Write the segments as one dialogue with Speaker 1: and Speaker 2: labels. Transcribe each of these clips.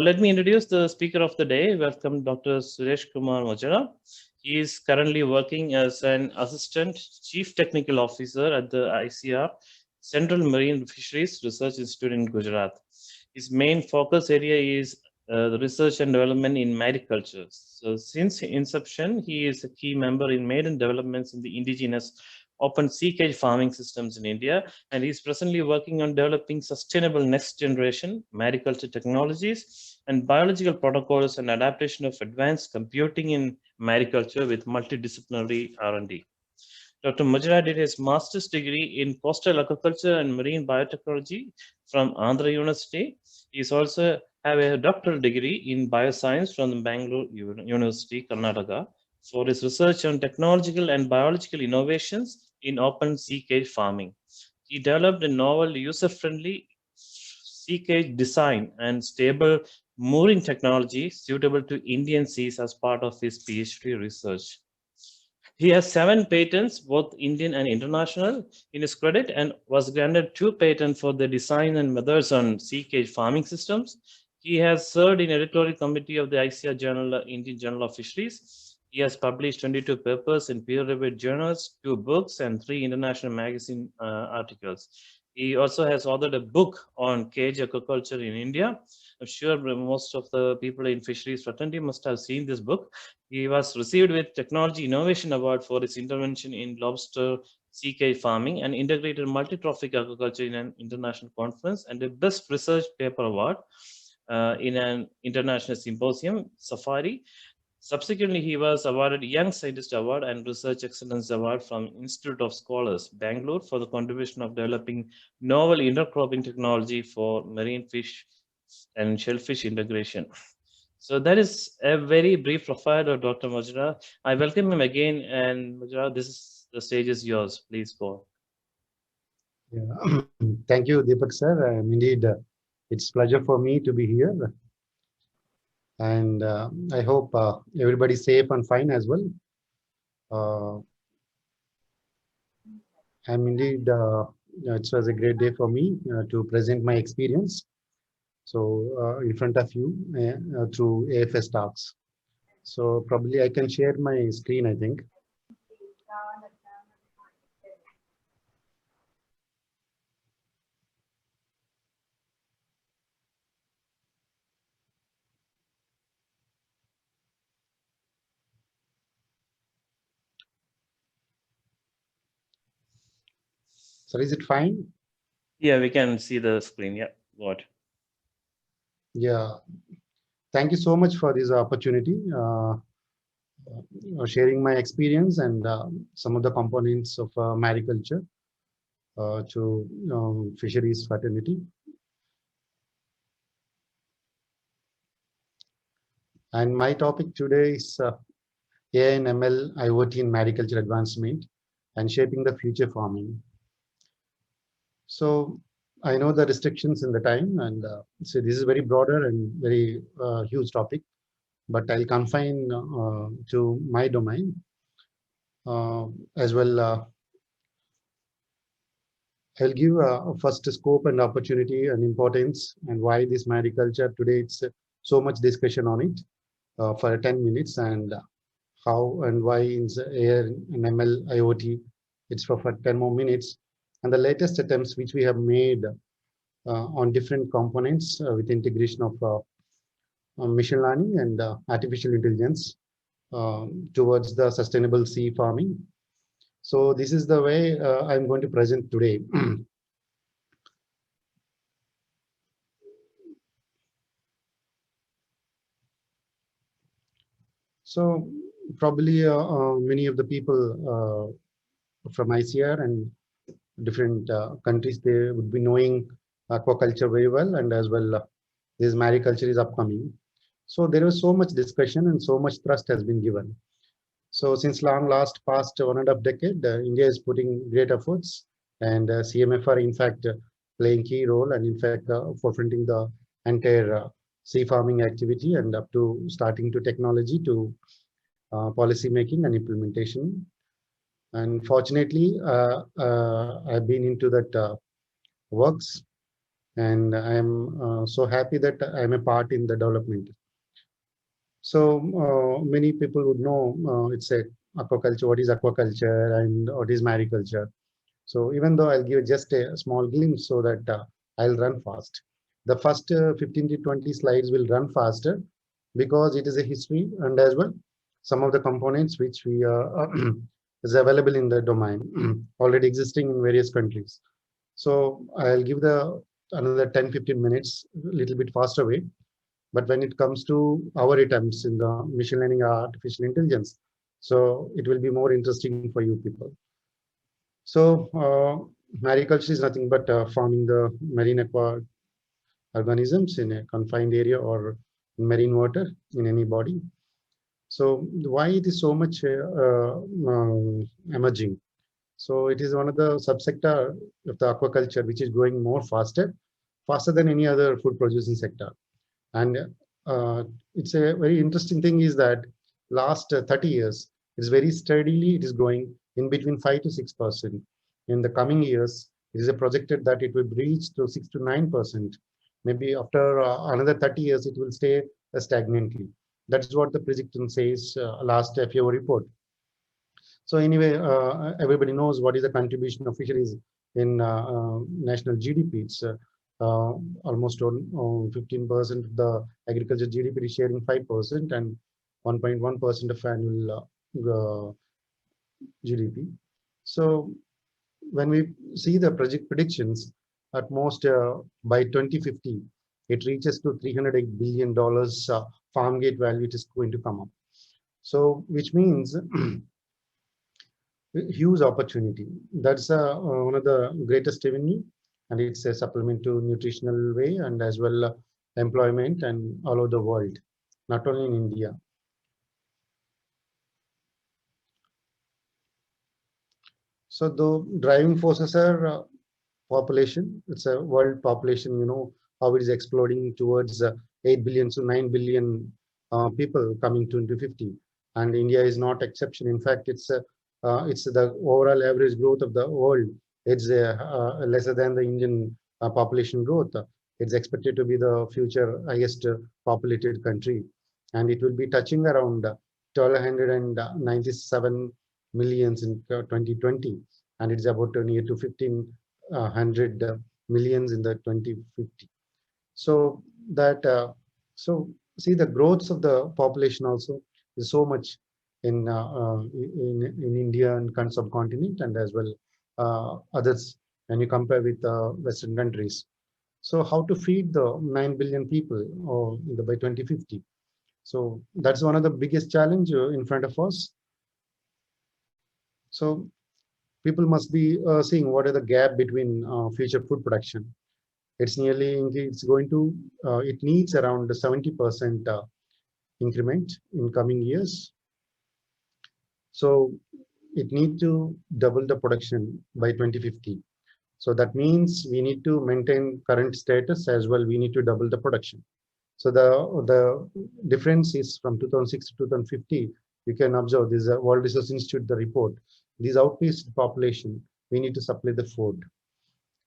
Speaker 1: Let me introduce the speaker of the day. Welcome, Dr. Suresh Kumar Mojara. He is currently working as an Assistant Chief Technical Officer at the ICR, Central Marine Fisheries Research Institute in Gujarat. His main focus area is the research and development in mariculture. So, since inception, he is a key member in maiden developments in the indigenous open sea cage farming systems in India, and he is presently working on developing sustainable next generation mariculture technologies and biological protocols and adaptation of advanced computing in mariculture with multidisciplinary R&D. Dr. Mujra did his master's degree in coastal aquaculture and marine biotechnology from Andhra University. He is also have a doctoral degree in bioscience from the Bangalore University, Karnataka, for his research on technological and biological innovations in open sea cage farming. He developed a novel, user-friendly sea cage design and stable mooring technology suitable to Indian seas as part of his PhD research. He has 7 patents, both Indian and international, in his credit, and was granted 2 patents for the design and methods on sea cage farming systems. He has served in editorial committee of the ICR Journal, Indian Journal of Fisheries. He has published 22 papers in peer-reviewed journals, 2 books, and 3 international magazine articles. He also has authored a book on cage aquaculture in India. I'm sure most of the people in fisheries fraternity must have seen this book. He was received with Technology Innovation Award for his intervention in lobster sea cage farming and integrated multi-trophic aquaculture in an international conference, and a Best Research Paper Award in an international symposium, Safari. Subsequently, he was awarded Young Scientist Award and Research Excellence Award from Institute of Scholars, Bangalore, for the contribution of developing novel intercropping technology for marine fish and shellfish integration. So that is a very brief profile of Dr. Mujra. I welcome him again, and Mujra, the stage is yours. Please go.
Speaker 2: Yeah. Thank you, Deepak sir. Indeed, it's pleasure for me to be here, and I hope everybody's safe and fine as well. Uh, I'm indeed. It was a great day for me to present my experience. So in front of you through AFS Talks. So probably I can share my screen, I think. So is it fine?
Speaker 1: Yeah, we can see the screen. Yeah, what?
Speaker 2: Yeah. Thank you so much for this opportunity, sharing my experience and some of the components of mariculture to fisheries fraternity. And my topic today is AI and ML, IoT in mariculture advancement and shaping the future farming. So I know the restrictions in the time, and so this is very broader and very huge topic, but I'll confine to my domain as well. I'll give first scope and opportunity and importance and why this mariculture today. It's so much discussion on it for 10 minutes, and how and why in the AI and ML IoT it's for 10 more minutes, and the latest attempts which we have made on different components with integration of machine learning and artificial intelligence towards the sustainable sea farming. So this is the way I'm going to present today. So probably many of the people from ICR and different countries, they would be knowing aquaculture very well, and as well this mariculture is upcoming. So there was so much discussion and so much trust has been given. So since last past 1.5 decade, India is putting great efforts, and CMFR in fact playing key role, and in fact forefronting the entire sea farming activity, and up to starting to technology to policy making and implementation. And fortunately, I've been into that works, and I am so happy that I am a part in the development. So many people would know it's a aquaculture, what is aquaculture and what is mariculture. So even though I'll give just a small glimpse so that I'll run fast. The first 15 to 20 slides will run faster because it is a history and as well some of the components which we is available in the domain already existing in various countries. So I'll give the another 10-15 minutes a little bit faster way. But when it comes to our attempts in the machine learning or artificial intelligence, so it will be more interesting for you people. So mariculture is nothing but farming the marine aqua organisms in a confined area or marine water in any body. So why it is so much emerging? So it is one of the subsector of the aquaculture which is growing more faster than any other food producing sector. And it's a very interesting thing is that last 30 years, it's very steadily, it is growing in between 5 to 6%. In the coming years, it is projected that it will reach to 6 to 9%. Maybe after another 30 years, it will stay stagnantly. That's what the prediction says last FAO report. So anyway, everybody knows what is the contribution of fisheries in national GDP. It's almost on 15% of the agriculture GDP is sharing 5% and 1.1% of annual GDP. So when we see the project predictions, at most by 2050, it reaches to $308 billion farm gate value it is going to come up. So which means huge opportunity. That's one of the greatest revenue, and it's a supplement to nutritional way and as well employment and all over the world, not only in India. So the driving forces are population. It's a world population. You know how it is exploding towards 8 billion to 9 billion people coming to 2050, and India is not exception. In fact, it's the overall average growth of the world. It's lesser than the Indian population growth. It's expected to be the future highest populated country, and it will be touching around 1,297 millions in 2020, and it's about near to 1,500 millions in the 2050. So that so see the growth of the population also is so much in India and subcontinent and as well others when you compare with Western countries. So how to feed the 9 billion people or by 2050? So that's one of the biggest challenge in front of us. So people must be seeing what are the gap between future food production. It's going to it needs around 70% increment in coming years. So it needs to double the production by 2050. So that means we need to maintain current status as well. We need to double the production. So the difference is from 2006 to 2050. You can observe this World Resources Institute, the report. These outpaced population, we need to supply the food.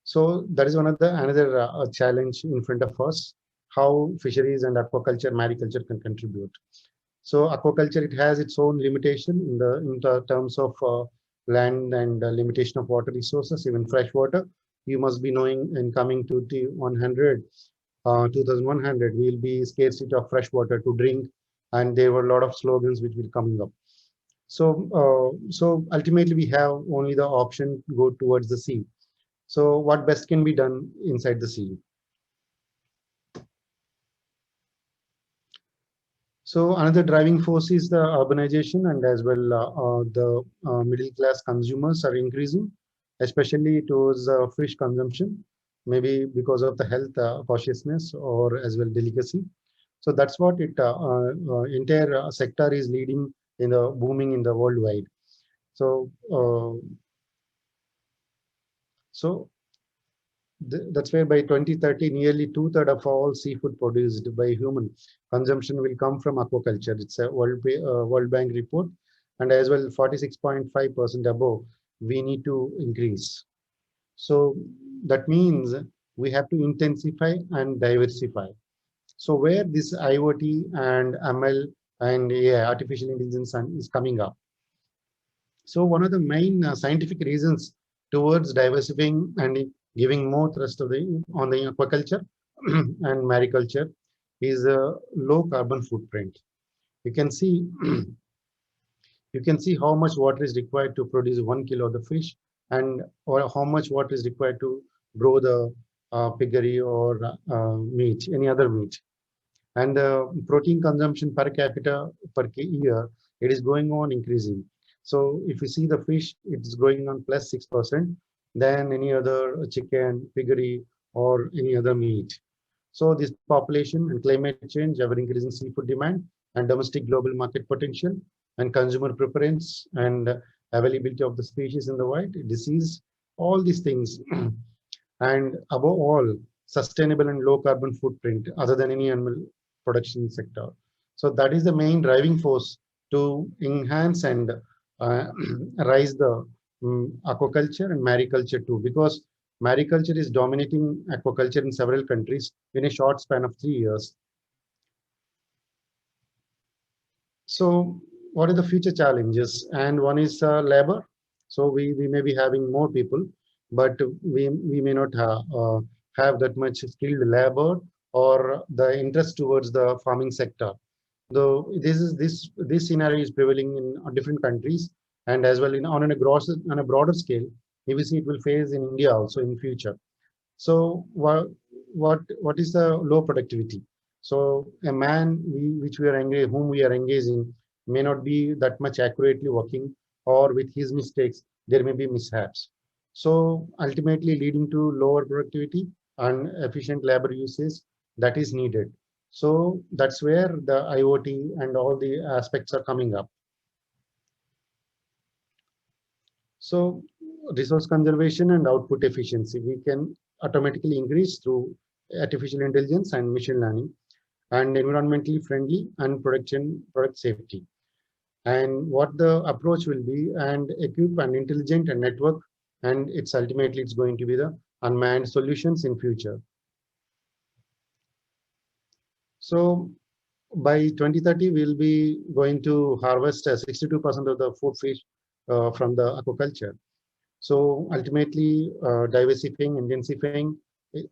Speaker 2: So that is another challenge in front of us, how fisheries and aquaculture, mariculture can contribute. So aquaculture, it has its own limitation in the terms of land and limitation of water resources, even fresh water. You must be knowing in coming to 2100, we will be scarcity of fresh water to drink, and there were a lot of slogans which will coming up. So ultimately we have only the option to go towards the sea. So what best can be done inside the sea? So another driving force is the urbanization, and as well the middle class consumers are increasing, especially towards fish consumption, maybe because of the health cautiousness or as well delicacy. So that's what it entire sector is leading in the booming in the worldwide. So that's where by 2030, nearly 2/3 of all seafood produced by human consumption will come from aquaculture. It's a World Bank report, and as well 46.5% above we need to increase. So that means we have to intensify and diversify. So where this IoT and ML and AI, artificial intelligence, is coming up. So one of the main scientific reasons towards diversifying and giving more thrust of on the aquaculture and mariculture is a low carbon footprint. You can see you can see how much water is required to produce 1 kilo of the fish, and or how much water is required to grow the piggery or meat, any other meat. And the protein consumption per capita per year, it is going on increasing. So if you see the fish, it is going on plus 6% than any other chicken, piggery, or any other meat. So this population and climate change, ever increasing seafood demand, and domestic global market potential, and consumer preference, and availability of the species in the wild, disease, all these things, and above all, sustainable and low carbon footprint other than any animal production sector. So that is the main driving force to enhance and rise the aquaculture and mariculture too, because mariculture is dominating aquaculture in several countries in a short span of 3 years. So what are the future challenges? And one is labor. So we may be having more people, but we may not have that much skilled labor or the interest towards the farming sector. Though this scenario is prevailing in different countries, and as well on a broader scale, we will see it will face in India also in future. So what is the low productivity? So a man whom we are engaging may not be that much accurately working, or with his mistakes there may be mishaps. So ultimately leading to lower productivity and efficient labor usage that is needed. So that's where the IoT and all the aspects are coming up. So resource conservation and output efficiency, we can automatically increase through artificial intelligence and machine learning, and environmentally friendly and product safety. And what the approach will be, and equip an intelligent and network, and it's going to be the unmanned solutions in future. So by 2030, we'll be going to harvest 62% of the food fish from the aquaculture. So ultimately, diversifying, intensifying,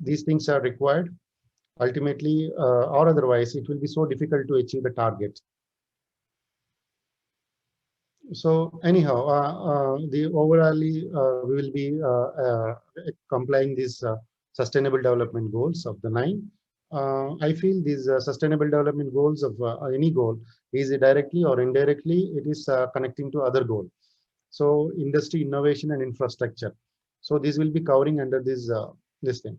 Speaker 2: these things are required. Ultimately, or otherwise, it will be so difficult to achieve the target. So anyhow, the overallly we will be complying these sustainable development goals of the 9. I feel these sustainable development goals of any goal is directly or indirectly, it is connecting to other goal. So industry, innovation, and infrastructure. So this will be covering under this thing.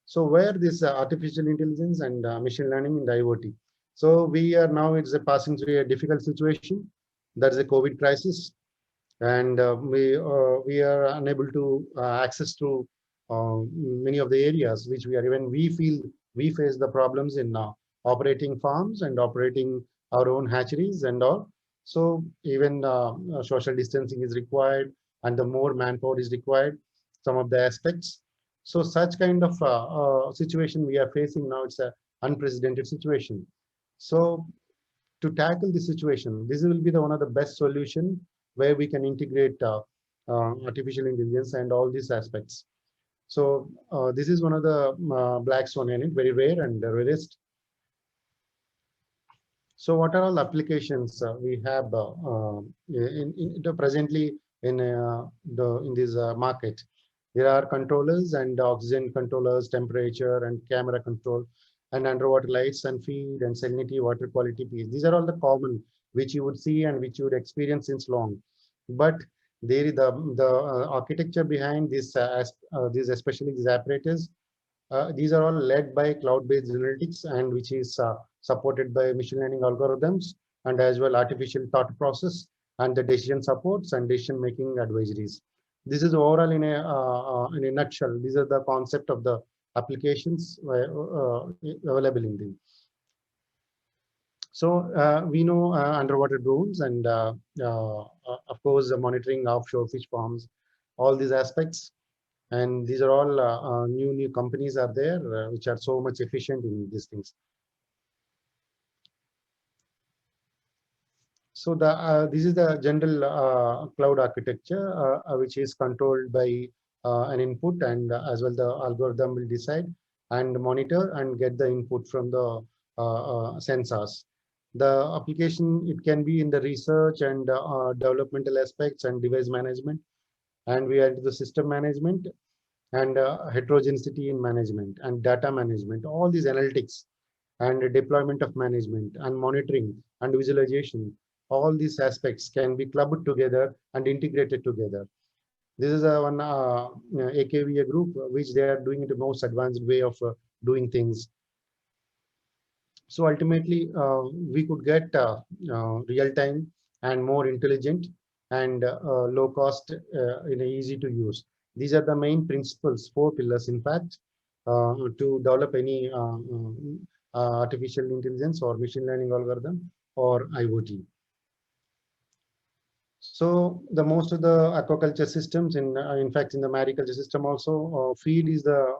Speaker 2: So where this artificial intelligence and machine learning and IoT. So we are now, it's passing through a difficult situation. That's a COVID crisis, and we are unable to access to many of the areas which we feel we face the problems in operating farms and operating our own hatcheries and all. So even social distancing is required, and the more manpower is required, some of the aspects. So such kind of situation we are facing now, it's an unprecedented situation. So to tackle the situation, this will be one of the best solution where we can integrate artificial intelligence and all these aspects. So this is one of the black swan in it, very rare and the rarest. So what are all applications we have presently in this market? There are controllers and oxygen controllers, temperature and camera control, and underwater lights and feed and salinity, water quality piece. These are all the common which you would see and which you would experience since long. But there is the architecture behind this, especially these apparatus. These are all led by cloud-based analytics, and which is supported by machine learning algorithms, and as well artificial thought process and the decision supports and decision making advisories. This is overall in a nutshell. These are the concept of the applications available in the. So we know underwater drones and of course monitoring offshore fish farms, all these aspects. And these are all new companies are there which are so much efficient in these things. So this is the general cloud architecture which is controlled by an input, and as well the algorithm will decide and monitor and get the input from the sensors. The application, it can be in the research and developmental aspects and device management, and we are into the system management and heterogeneity in management and data management. All these analytics and deployment of management and monitoring and visualization, all these aspects can be clubbed together and integrated together. This is a one AKVA group which they are doing it the most advanced way of doing things. So ultimately, we could get real time and more intelligent and low cost in a easy to use. These are the main principles, 4 pillars, in fact, to develop any artificial intelligence or machine learning algorithm or IoT. So the most of the aquaculture systems, in fact, in the mariculture system also, feed is the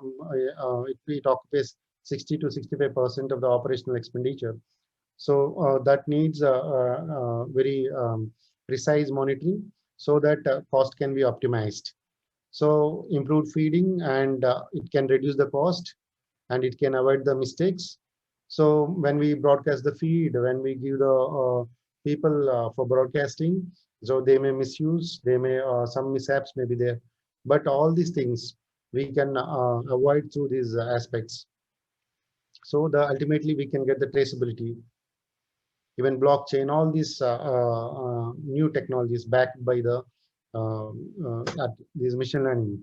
Speaker 2: it occupies 60 to 65% of the operational expenditure. So that needs very precise monitoring so that cost can be optimized. So improved feeding, and it can reduce the cost and it can avoid the mistakes. So when we broadcast the feed, when we give the people for broadcasting, so they may misuse, they may some mishaps may be there, but all these things we can avoid through these aspects. So the ultimately we can get the traceability, even blockchain, all these new technologies backed by the these machine learning.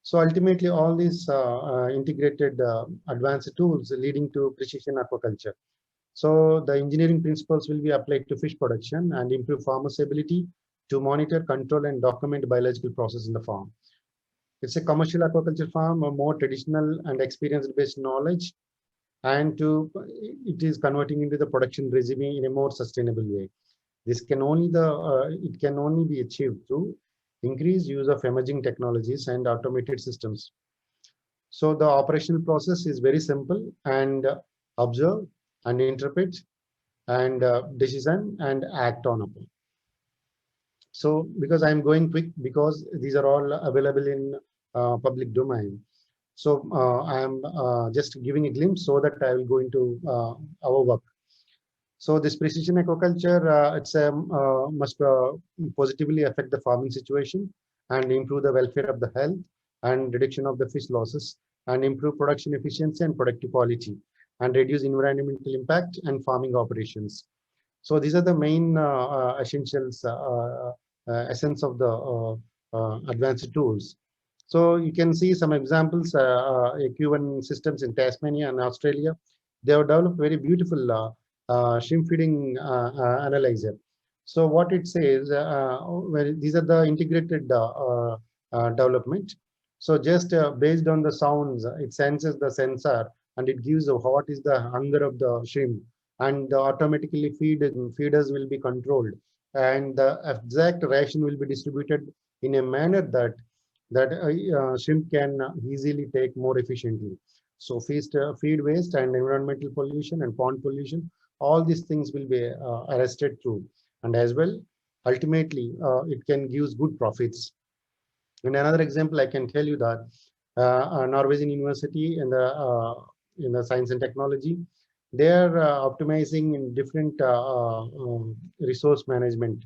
Speaker 2: So ultimately, all these integrated advanced tools leading to precision aquaculture. So the engineering principles will be applied to fish production and improve farmers' ability to monitor, control, and document biological process in the farm. It's a commercial aquaculture farm, a more traditional and experience-based knowledge, and it is converting into the production regime in a more sustainable way. This can only it can only be achieved through increased use of emerging technologies and automated systems. So the operational process is very simple, and observe and interpret and decision and act on upon. So because I'm going quick, because these are all available in public domain. So I am just giving a glimpse so that I will go into our work. So this precision aquaculture, it's must positively affect the farming situation and improve the welfare of the health and reduction of the fish losses, and improve production efficiency and productive quality, and reduce environmental impact and farming operations. So these are the main essentials, essence of the advanced tools. So you can see some examples, AQ1 systems in Tasmania and Australia. They have developed very beautiful shrimp feeding analyzer. So what it says, well, these are the integrated development. So just based on the sounds, it senses the sensor and it gives what is the hunger of the shrimp, and automatically feeders will be controlled, and the exact ration will be distributed in a manner that shrimp can easily take more efficiently. So feed waste and environmental pollution and pond pollution, all these things will be arrested through, and as well ultimately it can give good profits. And another example I can tell you that Norwegian University in the science and technology, they are optimizing in different resource management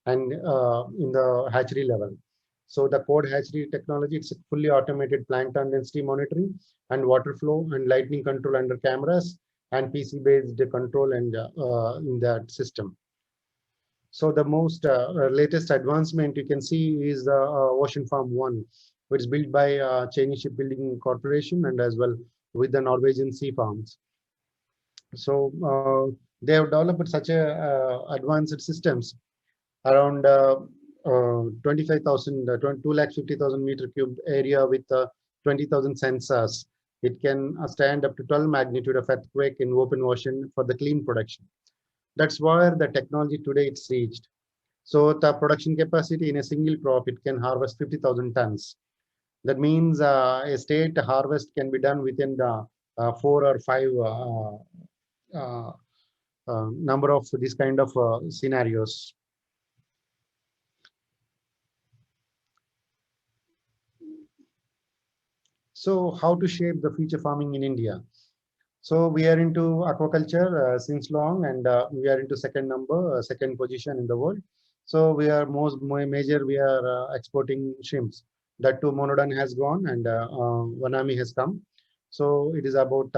Speaker 2: and in the hatchery level. So the code hatchery technology, it's a fully automated plankton density monitoring and water flow and lightning control under cameras and PC-based control and in that system. So the most latest advancement you can see is the Ocean Farm 1, which is built by Chinese Shipbuilding Corporation and as well with the Norwegian Sea Farms. So they have developed such a advanced systems around 25,000, 250,000 meter cubed area with 20,000 sensors. It can stand up to 12 magnitude of earthquake in open ocean for the clean production. That's where the technology today it's reached. So the production capacity in a single crop, it can harvest 50,000 tons. That means a state harvest can be done within the 4 or 5 number of this kind of scenarios. So how to shape the future farming in India? So we are into aquaculture since long, and we are into second position in the world. So we are major. We are exporting shrimps. That too, Monodon has gone, and Wanami has come. So it is about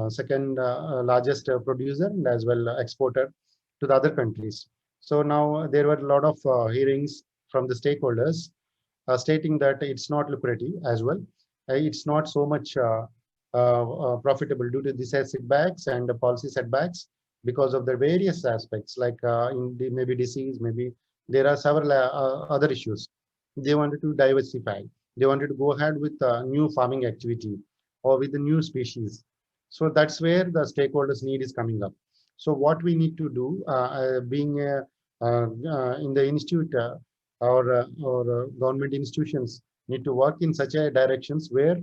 Speaker 2: second largest producer and as well exporter to the other countries. So now there were a lot of hearings from the stakeholders stating that it's not lucrative as well. It's not so much profitable due to these setbacks and the policy setbacks because of the various aspects like maybe disease, maybe there are several other issues. They wanted to diversify. They wanted to go ahead with a new farming activity or with a new species. So that's where the stakeholders need is coming up. So what we need to do, being in the institute or government institutions, need to work in such a directions where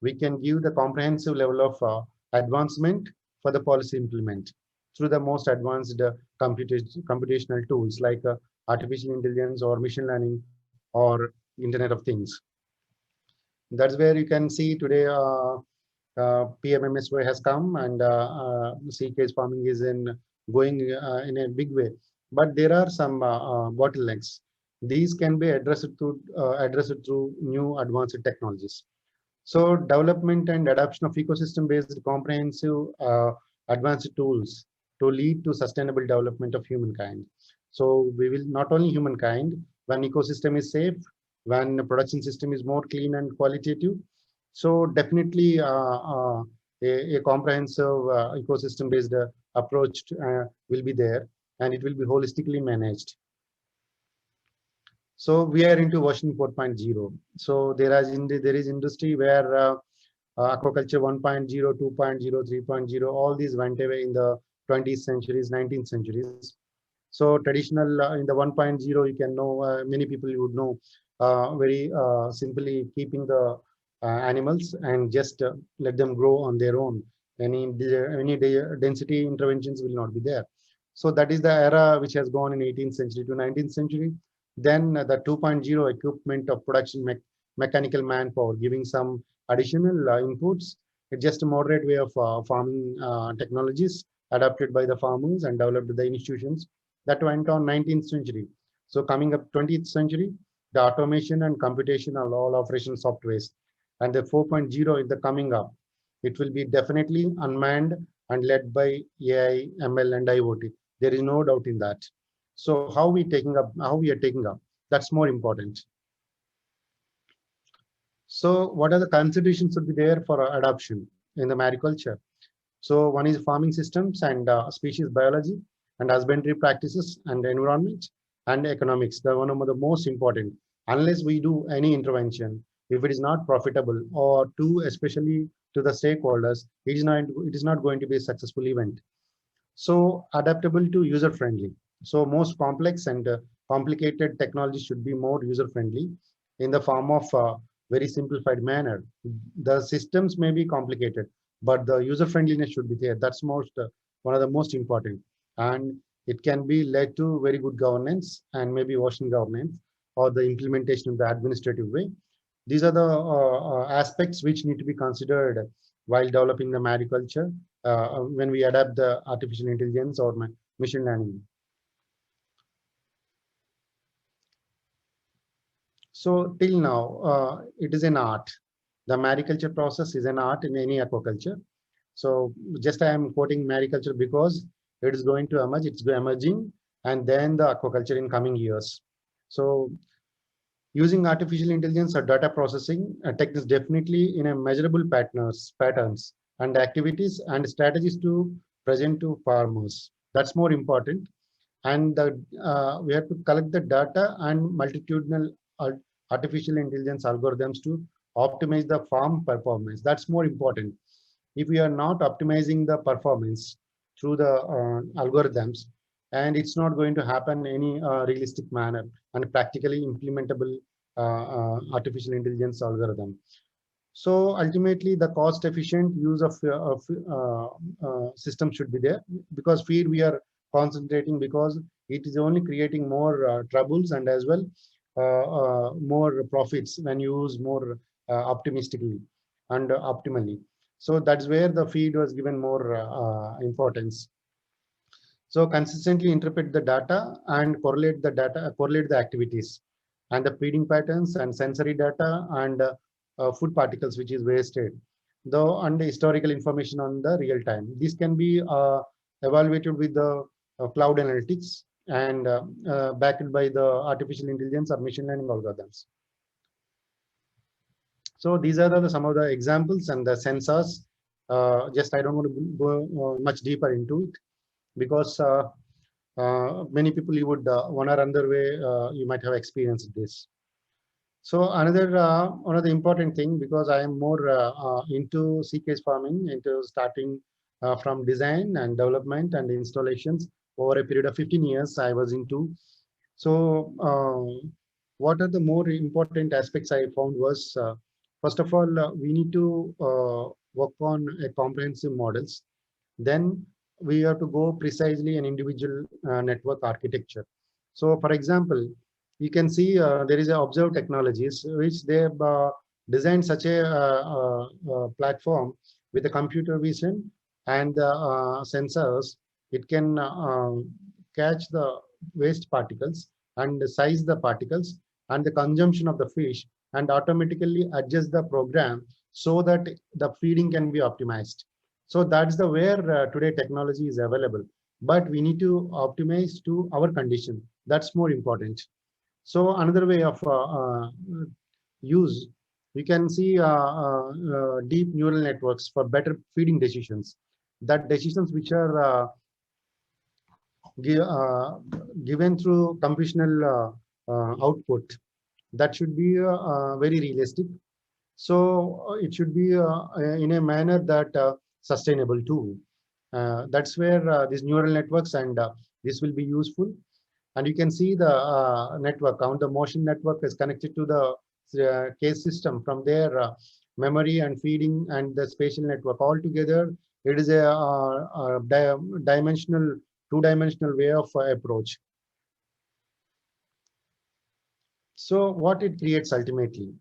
Speaker 2: we can give the comprehensive level of advancement for the policy implement through the most advanced computational tools like artificial intelligence or machine learning or Internet of Things. That's where you can see today PMMSY has come and sea-cage farming is going in a big way. But there are some bottlenecks. These can be addressed through new advanced technologies. So development and adoption of ecosystem-based comprehensive advanced tools to lead to sustainable development of humankind. So we will not only humankind, when ecosystem is safe, when the production system is more clean and qualitative. So definitely a comprehensive ecosystem-based approach will be there, and it will be holistically managed. So we are into version 4.0. So there is industry where aquaculture 1.0, 2.0, 3.0, all these went away in the 20th centuries, 19th centuries. So traditional in the 1.0, you can know, many people you would know, very simply keeping the animals and just let them grow on their own. Any density interventions will not be there. So that is the era which has gone in 18th century to 19th century. Then the 2.0 equipment of production mechanical manpower, giving some additional inputs. It's just a moderate way of farming technologies adopted by the farmers and developed by the institutions. That went on 19th century. So coming up 20th century, the automation and computation of all operation softwares. And the 4.0 is the coming up. It will be definitely unmanned and led by AI, ML, and IoT. There is no doubt in that. So how we are taking up, that's more important. So what are the considerations should be there for adoption in the mariculture? So one is farming systems and species biology and husbandry practices and environment and economics. The one of the most important. Unless we do any intervention, if it is not profitable or especially to the stakeholders, it is not going to be a successful event. So adaptable to user friendly. So most complex and complicated technology should be more user friendly in the form of very simplified manner. The systems may be complicated, but the user friendliness should be there. That's one of the most important. And it can be led to very good governance and maybe ocean governance or the implementation of the administrative way. These are the aspects which need to be considered while developing the mariculture when we adapt the artificial intelligence or machine learning. So till now, it is an art. The mariculture process is an art in any aquaculture. So just I am quoting mariculture because it is going to emerge, it's emerging, and then the aquaculture in coming years. So using artificial intelligence or data processing techniques definitely in a measurable patterns and activities and strategies to present to farmers. That's more important. And we have to collect the data and multitudinal artificial intelligence algorithms to optimize the farm performance. That's more important. If we are not optimizing the performance through the algorithms, and it's not going to happen in any realistic manner and practically implementable artificial intelligence algorithm. So ultimately, the cost-efficient use of system should be there, because feed we are concentrating because it is only creating more troubles, and as well more profits when you use more optimistically and optimally. So that's where the feed was given more importance. So consistently interpret the data and correlate the activities and the feeding patterns and sensory data and food particles which is wasted, though and historical information on the real time. This can be evaluated with the cloud analytics and backed by the artificial intelligence or machine learning algorithms. So these are some of the examples and the sensors. Just I don't want to go much deeper into it, because many people you would one or other way you might have experienced this. So another important thing, because I am more into sea case farming, into starting from design and development and installations over a period of 15 years I was into. So what are the more important aspects I found was, first of all, we need to work on a comprehensive models. Then we have to go precisely an individual network architecture. So for example, you can see there is a observe technologies which they have designed such a platform with a computer vision and sensors. It can catch the waste particles and size the particles and the consumption of the fish, and automatically adjust the program so that the feeding can be optimized. So that's the where today technology is available, but we need to optimize to our condition. That's more important. So another way of use, we can see deep neural networks for better feeding decisions. That decisions which are given through computational output, that should be very realistic. So it should be in a manner that sustainable too. That's where these neural networks and this will be useful. And you can see the network, how the motion network is connected to the case system. From there, memory and feeding and the spatial network all together, it is a, dimensional, two-dimensional way of approach. So what it creates ultimately?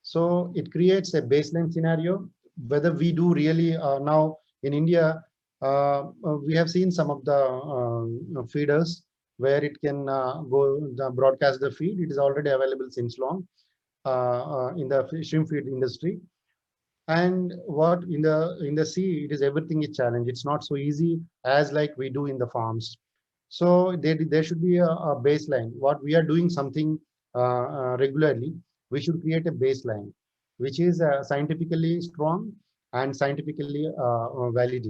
Speaker 2: So it creates a baseline scenario, whether we do really now in India, we have seen some of the feeders where it can go broadcast the feed. It is already available since long in the shrimp feed industry. And what in the sea, it is everything is challenge. It's not so easy as like we do in the farms. So there should be a baseline. What we are doing something regularly, we should create a baseline, which is scientifically strong and scientifically valid.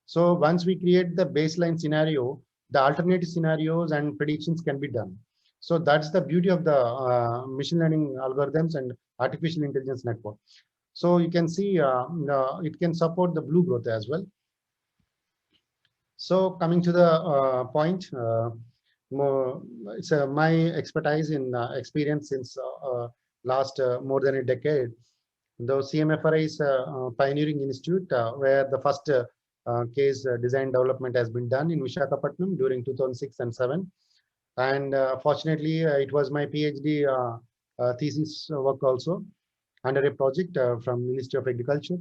Speaker 2: So once we create the baseline scenario, the alternative scenarios and predictions can be done. So that's the beauty of the machine learning algorithms and artificial intelligence network. So you can see it can support the blue growth as well. So coming to the point, it's my expertise in experience since last more than a decade. The CMFRI is a pioneering institute where the first case design development has been done in Visakhapatnam during 2006 and 7. And fortunately, it was my PhD thesis work also under a project from Ministry of Agriculture.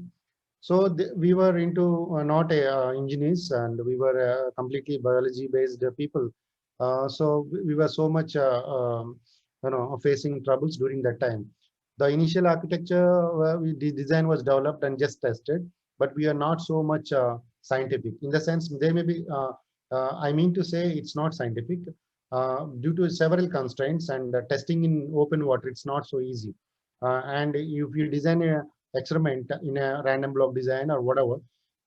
Speaker 2: So we were into not engineers, and we were completely biology-based people. So we were so much, facing troubles during that time. The initial architecture, the design was developed and just tested, but we are not so much scientific. In the sense, they may be. I mean to say, it's not scientific due to several constraints, and testing in open water, it's not so easy. And if you design a experiment in a random block design or whatever,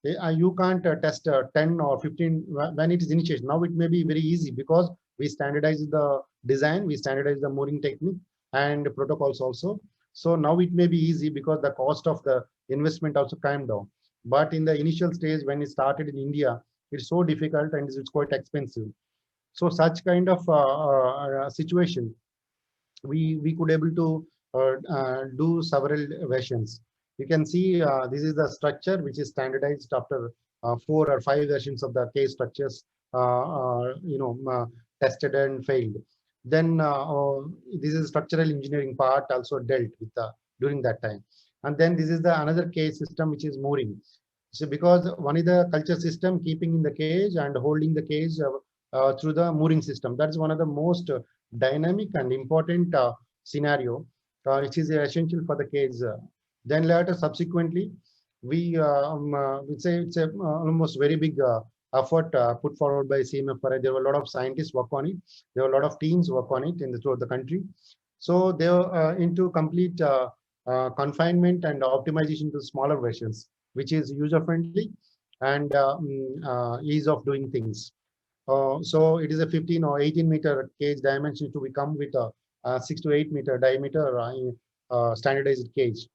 Speaker 2: you can't test 10 or 15 when it is initiation. Now it may be very easy because we standardize the design, we standardize the mooring technique and protocols also. So now it may be easy because the cost of the investment also came down. But in the initial stage, when it started in India, it's so difficult and it's quite expensive. So such kind of situation, we could able to do several versions. You can see this is the structure which is standardized after 4 or 5 versions of the case structures, tested and failed. Then this is structural engineering part also dealt with during that time. And then this is the another cage system which is mooring. So because one is the culture system keeping in the cage and holding the cage through the mooring system. That is one of the most dynamic and important scenario, which is essential for the cage. Then later, subsequently, we say it's a almost very big effort put forward by CMFRI. There were a lot of scientists work on it. There were a lot of teams work on it in throughout the country. So they were into complete confinement and optimization to smaller versions, which is user friendly and ease of doing things. So it is a 15 or 18-meter cage dimension to become with a 6 to 8-meter diameter standardized cage,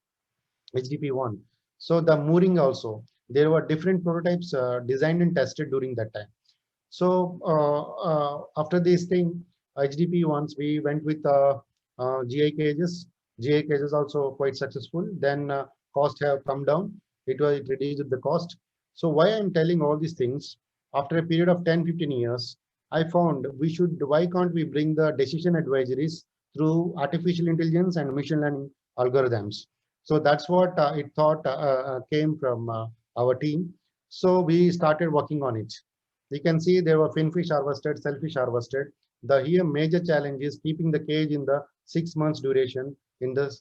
Speaker 2: HDP1. So the mooring also, there were different prototypes designed and tested during that time. So after this thing, HDP once we went with GI cages. GI cages also quite successful. Then cost have come down. It reduced the cost. So why I'm telling all these things, after a period of 10-15 years, I found why can't we bring the decision advisories through artificial intelligence and machine learning algorithms? So that's what it thought came from our team. So we started working on it. You can see there were finfish harvested, shellfish harvested. The here major challenge is keeping the cage in the 6 months duration in the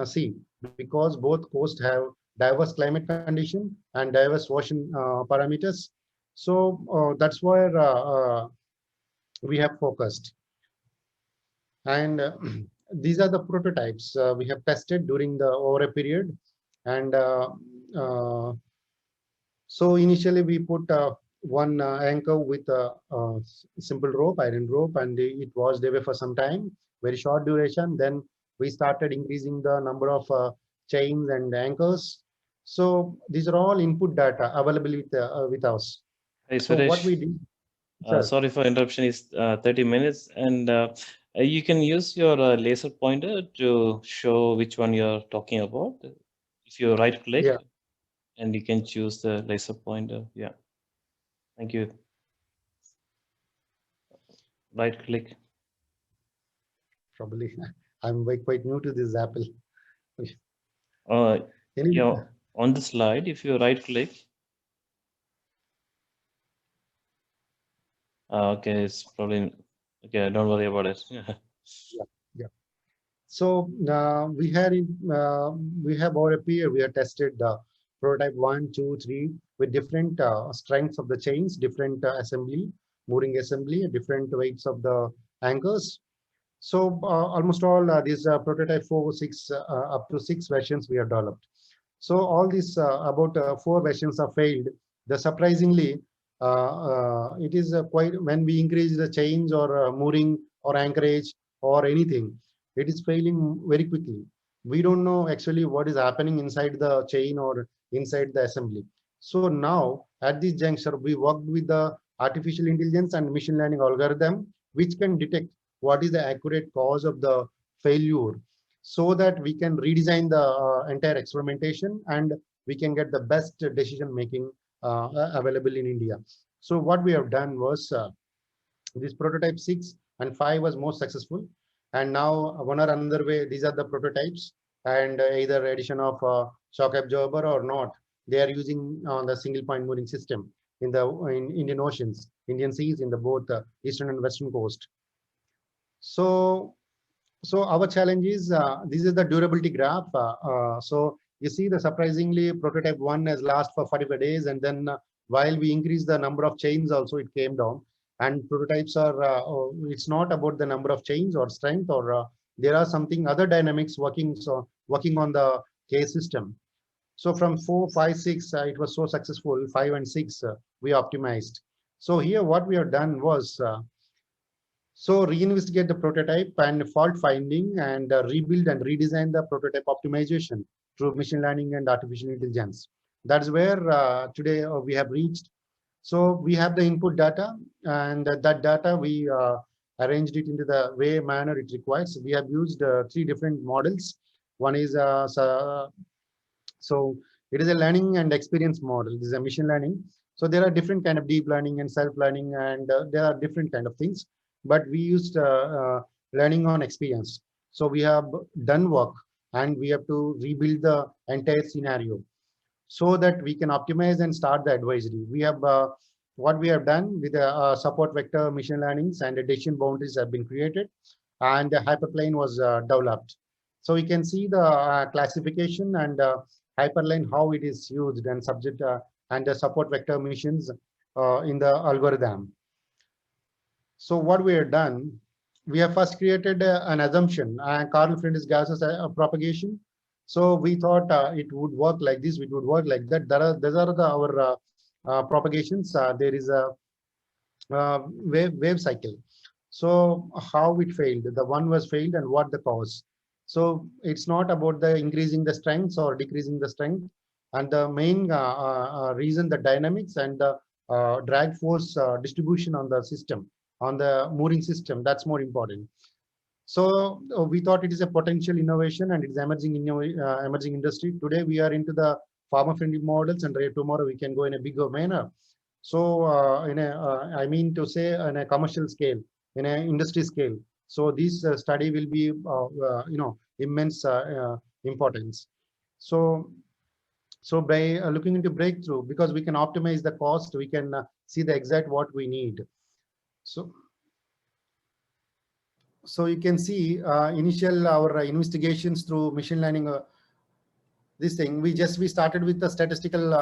Speaker 2: sea, because both coasts have diverse climate condition and diverse ocean parameters. So that's where we have focused. And these are the prototypes we have tested during the over a period. And so initially we put one anchor with a simple rope, iron rope, and it was there for some time, very short duration. Then we started increasing the number of chains and anchors. So these are all input data available with us.
Speaker 1: Hey,
Speaker 2: So what we
Speaker 1: Suresh,
Speaker 2: did, sir,
Speaker 1: sorry for interruption. Is 30 minutes, and you can use your laser pointer to show which one you're talking about. If you right click,
Speaker 2: yeah,
Speaker 1: and you can choose the laser pointer. Yeah, thank you. Right click.
Speaker 2: probably I'm quite new to this Apple.
Speaker 1: Uh,
Speaker 2: Anyway,
Speaker 1: yeah, on the slide, if you right click, okay, it's probably okay. Don't worry about it.
Speaker 2: yeah, yeah. So we have over a period we have tested prototype 1, 2, 3 with different strengths of the chains, different assembly, mooring assembly, different weights of the anchors. So almost all these prototype 4, 6 up to 6 versions we have developed. So all these about 4 versions are failed. The surprisingly, it is quite when we increase the chains or mooring or anchorage or anything, it is failing very quickly. We don't know actually what is happening inside the chain or inside the assembly. So now at this juncture, we worked with the artificial intelligence and machine learning algorithm, which can detect what is the accurate cause of the failure, so that we can redesign the entire experimentation and we can get the best decision making available in India. So what we have done was this prototype 6 and 5 was most successful, and now one or another way these are the prototypes, and either addition of shock absorber or not, they are using the single point mooring system in Indian oceans, Indian seas, in the both eastern and western coast. So our challenge is this is the durability graph. So you see the surprisingly prototype 1 has last for 45 days, and then while we increase the number of chains also it came down. And prototypes are it's not about the number of chains or strength, or there are something other dynamics working on the case system. So from 4, 5, 6 it was so successful. 5 and 6 we optimized. So here what we have done was so reinvestigate the prototype and fault finding, and rebuild and redesign the prototype optimization through machine learning and artificial intelligence. That's where today we have reached. So we have the input data, and that data we arranged it into the way manner it requires. We have used 3 different models. One is so it is a learning and experience model. This is a machine learning. So there are different kind of deep learning and self-learning, and there are different kind of things. But we used learning on experience. So we have done work, and we have to rebuild the entire scenario so that we can optimize and start the advisory. We have what we have done with the support vector machine learnings, and the decision boundaries have been created, and the hyperplane was developed. So we can see the classification and hyperplane, how it is used, and subject and the support vector missions in the algorithm. So what we have done, we have first created an assumption, and Carl Friedrich gases propagation. So we thought it would work like this, it would work like that. These are our propagations. There is a wave cycle. So how it failed, the one was failed, and what the cause. So it's not about the increasing the strengths or decreasing the strength, and the main reason, the dynamics and the drag force distribution on the system, on the mooring system, that's more important. So we thought it is a potential innovation, and it's emerging emerging industry. Today we are into the farmer friendly models, and tomorrow we can go in a bigger manner. So I mean to say, on a commercial scale, in an industry scale. So this study will be immense importance. So by looking into breakthrough, because we can optimize the cost, we can see the exact what we need. So you can see initial our investigations through machine learning. This thing we started with the statistical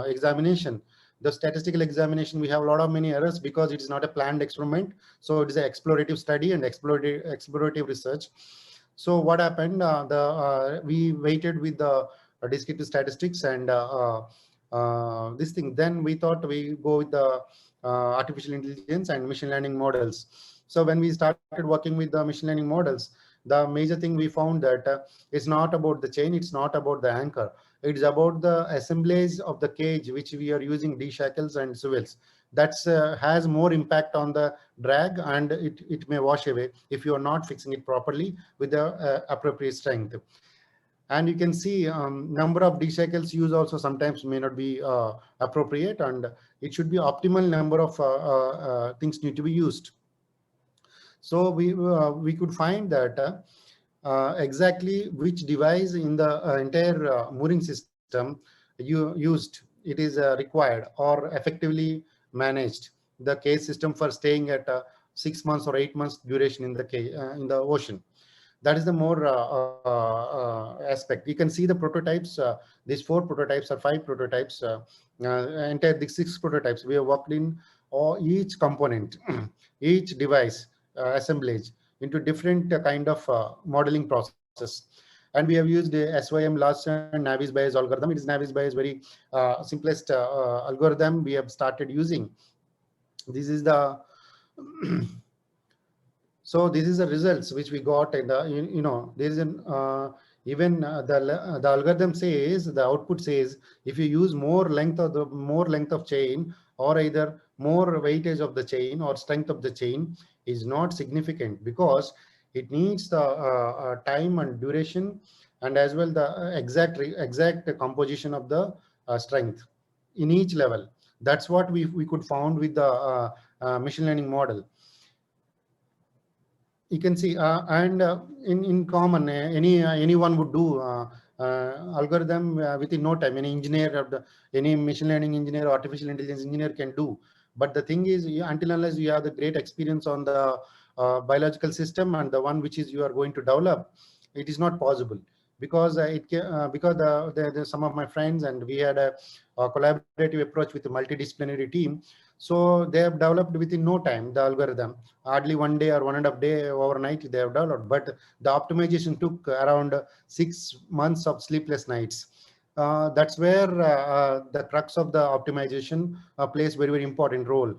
Speaker 2: examination. The statistical examination, we have a lot of many errors because it is not a planned experiment. So it is an explorative study and explorative research. So what happened? We waited with the descriptive statistics and this thing. Then we thought we go with the artificial intelligence and machine learning models. So when we started working with the machine learning models, the major thing we found that it's not about the chain, it's not about the anchor. It's about the assemblage of the cage, which we are using D shackles and swivels. That has more impact on the drag, and it may wash away if you are not fixing it properly with the appropriate strength. And you can see number of D shackles used also sometimes may not be appropriate, and it should be optimal number of things need to be used. So we could find that exactly which device in the entire mooring system you used, it is required or effectively managed the cage system for staying at 6 months or 8 months duration in the ocean. That is the more aspect. You can see the prototypes. These 4 prototypes or 5 prototypes, entire the 6 prototypes we have worked in, or each component, each device assemblage into different kind of modeling process. And we have used the SYM Larson Navier Bayes algorithm. It is Navier Bayes very simplest algorithm we have started using. This is the so this is the results which we got, and there is an even the algorithm says, the output says, if you use more length of chain, or either more weightage of the chain or strength of the chain, is not significant, because it needs the time and duration, and as well the exact composition of the strength in each level. That's what we could found with the machine learning model. You can see and in common anyone would do algorithm within no time. Any engineer, any machine learning engineer or artificial intelligence engineer can do. But the thing is, until unless you have the great experience on the biological system and the one which is you are going to develop, it is not possible. Because some of my friends, and we had a collaborative approach with a multidisciplinary team. So they have developed within no time the algorithm. Hardly 1 day or 1.5 day overnight they have developed. But the optimization took around 6 months of sleepless nights. That's where the crux of the optimization plays very important role.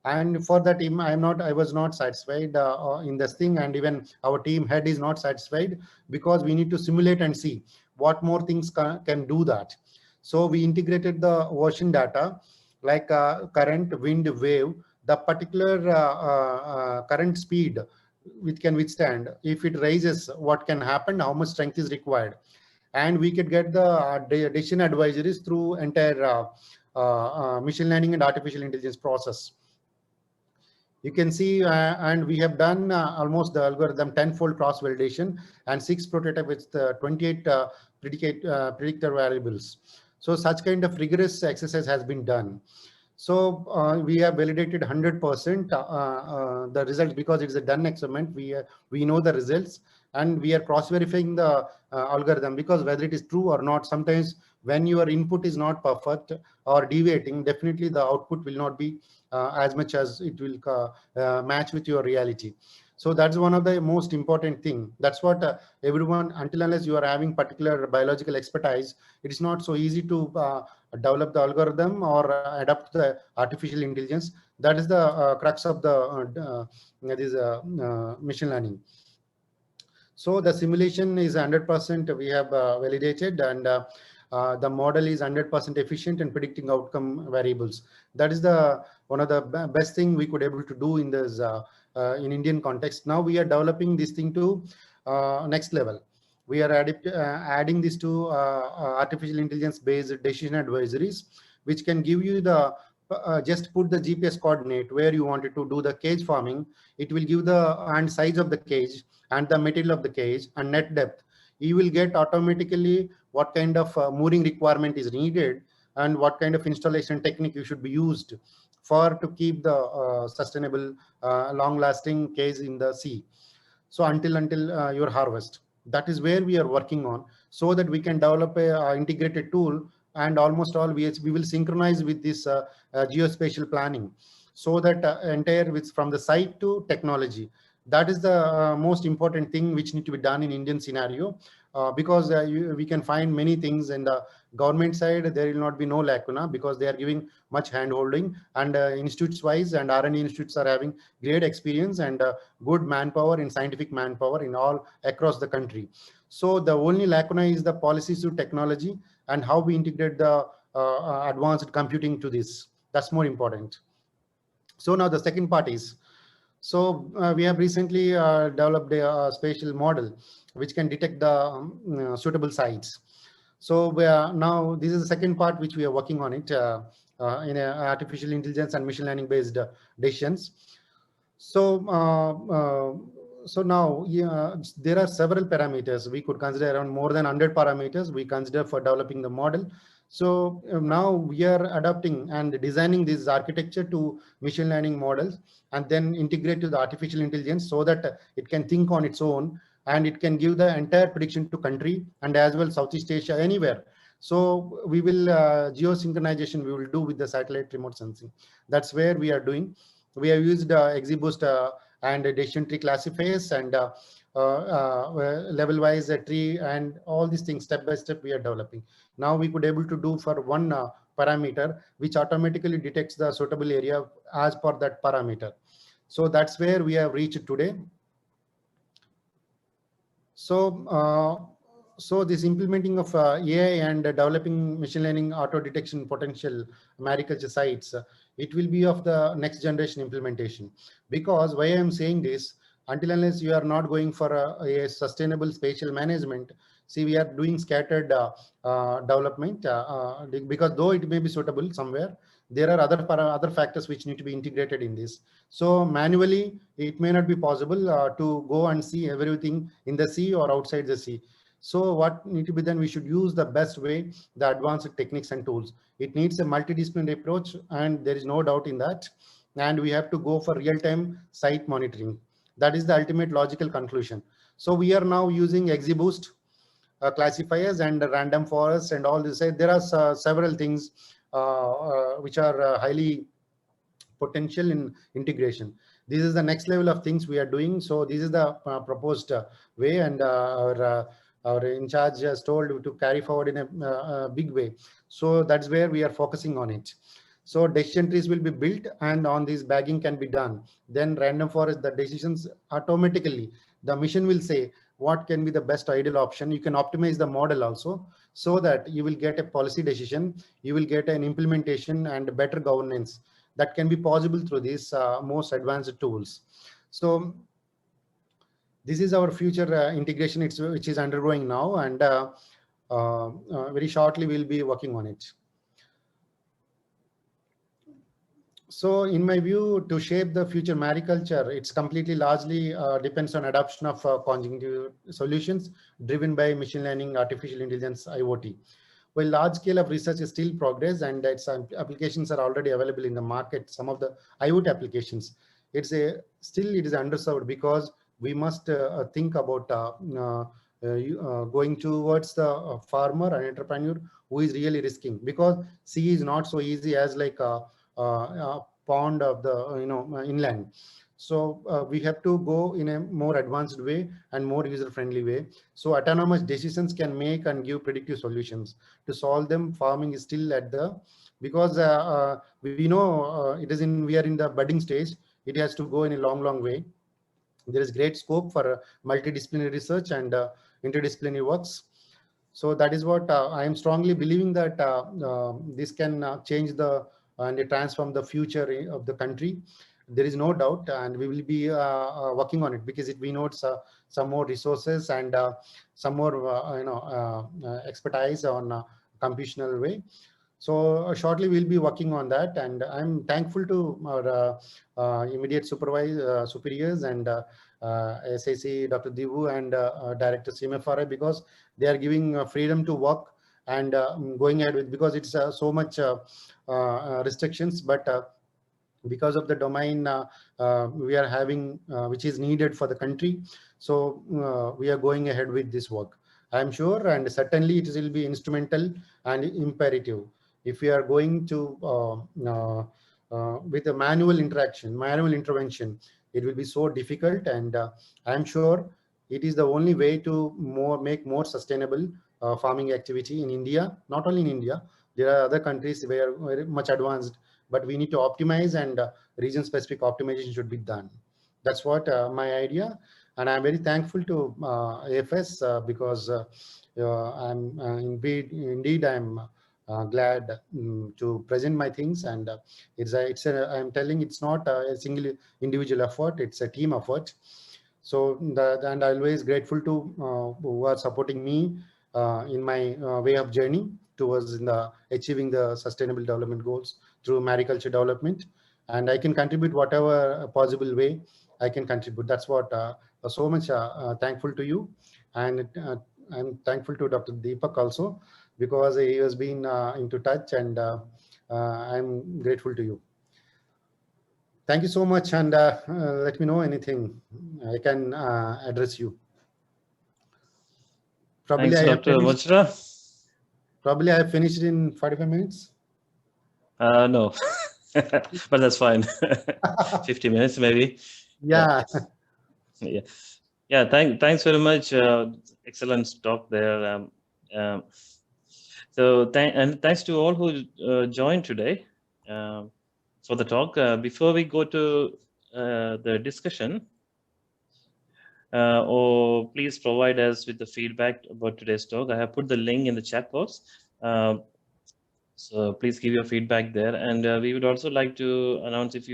Speaker 2: And for that team, I was not satisfied in this thing, and even our team head is not satisfied, because we need to simulate and see what more things can do that. So we integrated the ocean data, like current, wind, wave, the particular current speed which can withstand. If it rises, what can happen, how much strength is required. And we could get the decision advisories through entire machine learning and artificial intelligence process. You can see, and we have done almost the algorithm 10-fold cross validation and 6 prototype with 28 predictor variables. So such kind of rigorous exercise has been done. So we have validated 100% the results because it's a done experiment. We know the results, and we are cross verifying the algorithm, because whether it is true or not, sometimes when your input is not perfect or deviating, definitely the output will not be as much as it will match with your reality. So that's one of the most important thing. That's what everyone, until unless you are having particular biological expertise, it is not so easy to develop the algorithm or adapt the artificial intelligence. That is the crux of the machine learning. So the simulation is 100% we have validated, and the model is 100% efficient in predicting outcome variables. That is the one of the best thing we could able to do in this in Indian context. Now we are developing this thing to next level. We are adding this to artificial intelligence based decision advisories, which can give you the just put the GPS coordinate where you wanted to do the cage farming. It will give the and size of the cage and the material of the cage and net depth. You will get automatically what kind of mooring requirement is needed and what kind of installation technique you should be used for to keep the sustainable, long-lasting cage in the sea. So until your harvest, that is where we are working on, so that we can develop a integrated tool, and almost all we will synchronize with this geospatial planning, so that entire with from the site to technology. That is the most important thing which need to be done in Indian scenario, because we can find many things in the government side. There will not be no lacuna because they are giving much hand holding, and institutes wise and R&D institutes are having great experience and good manpower in scientific manpower in all across the country. So the only lacuna is the policies to technology and how we integrate the advanced computing to this. That's more important. So now the second part is, so we have recently developed a spatial model which can detect the suitable sites. So now this is the second part which we are working on it in artificial intelligence and machine learning based decisions. So so now there are several parameters we could consider, around more than 100 parameters we consider for developing the model. So now we are adapting and designing this architecture to machine learning models, and then integrate to the artificial intelligence so that it can think on its own, and it can give the entire prediction to country and as well Southeast Asia, anywhere. So we will geosynchronization we will do with the satellite remote sensing. That's where we are doing. We have used XGBoost and decision tree classifiers and level wise tree and all these things step by step we are developing. Now we could able to do for one parameter which automatically detects the suitable area as per that parameter. So that's where we have reached today. So so this implementing of AI and developing machine learning auto detection potential mariculture sites, it will be of the next generation implementation. Because why I am saying this, until unless you are not going for a sustainable spatial management, see, we are doing scattered development because though it may be suitable somewhere, there are other factors which need to be integrated in this. So manually, it may not be possible to go and see everything in the sea or outside the sea. So what need to be done, we should use the best way, the advanced techniques and tools. It needs a multidisciplinary approach, and there is no doubt in that. And we have to go for real-time site monitoring. That is the ultimate logical conclusion. So we are now using XGBoost classifiers and random forest and all this. There are several things which are highly potential in integration. This is the next level of things we are doing. So this is the proposed way, and our in charge has told to carry forward in a big way. So that's where we are focusing on it. So decision trees will be built, and on this bagging can be done. Then random forest, the decisions automatically, the machine will say what can be the best ideal option. You can optimize the model also, so that you will get a policy decision, you will get an implementation and better governance. that can be possible through these most advanced tools. So this is our future integration, which is undergoing now, and very shortly we'll be working on it. So in my view, to shape the future mariculture, it's completely largely depends on adoption of conjunctive solutions driven by machine learning, artificial intelligence, IoT. While large scale of research is still progress and its applications are already available in the market, some of the IoT applications, still it is underserved, because we must think about going towards the farmer and entrepreneur who is really risking, because sea is not so easy as like pond of the inland. So we have to go in a more advanced way and more user-friendly way, so autonomous decisions can make and give predictive solutions. To solve them, farming is still at the, because we know we are in the budding stage. It has to go in a long way. There is great scope for multidisciplinary research and interdisciplinary works. So that is what I am strongly believing, that this can change and transform the future of the country. There is no doubt, and we will be working on it, because we know it's some more resources and some more expertise on computational way. So shortly we'll be working on that, and I'm thankful to our immediate superiors and SAC Dr. Divu and Director CMFRI, because they are giving freedom to work and going ahead with, because it's so much restrictions, but because of the domain we are having, which is needed for the country. So we are going ahead with this work. I'm sure, and certainly it will be instrumental and imperative. If we are going to with a manual intervention, it will be so difficult, and I'm sure it is the only way to make more sustainable farming activity in India. Not only in India, there are other countries where very much advanced, but we need to optimize, and region-specific optimization should be done. That's what my idea, and I'm very thankful to AFS because I'm indeed I'm glad to present my things, and I'm telling, it's not a single individual effort; it's a team effort. So and I'm always grateful to who are supporting me in my way of journey towards achieving the sustainable development goals through mariculture development, and I can contribute whatever possible way I can contribute. That's what so much thankful to you, and I'm thankful to Dr. Deepak also, because he has been into touch, and I'm grateful to you. Thank you so much, and let me know anything I can address you. Probably
Speaker 1: Thanks, Dr. Vajra.
Speaker 2: Probably I have finished in 45 minutes.
Speaker 1: No, but that's fine. 50 minutes maybe.
Speaker 2: Yeah.
Speaker 1: Yeah. Thanks very much. Excellent talk there. So thanks to all who joined today for the talk. Before we go to the discussion, or please provide us with the feedback about today's talk. I have put the link in the chat box. So please give your feedback there. And we would also like to announce, if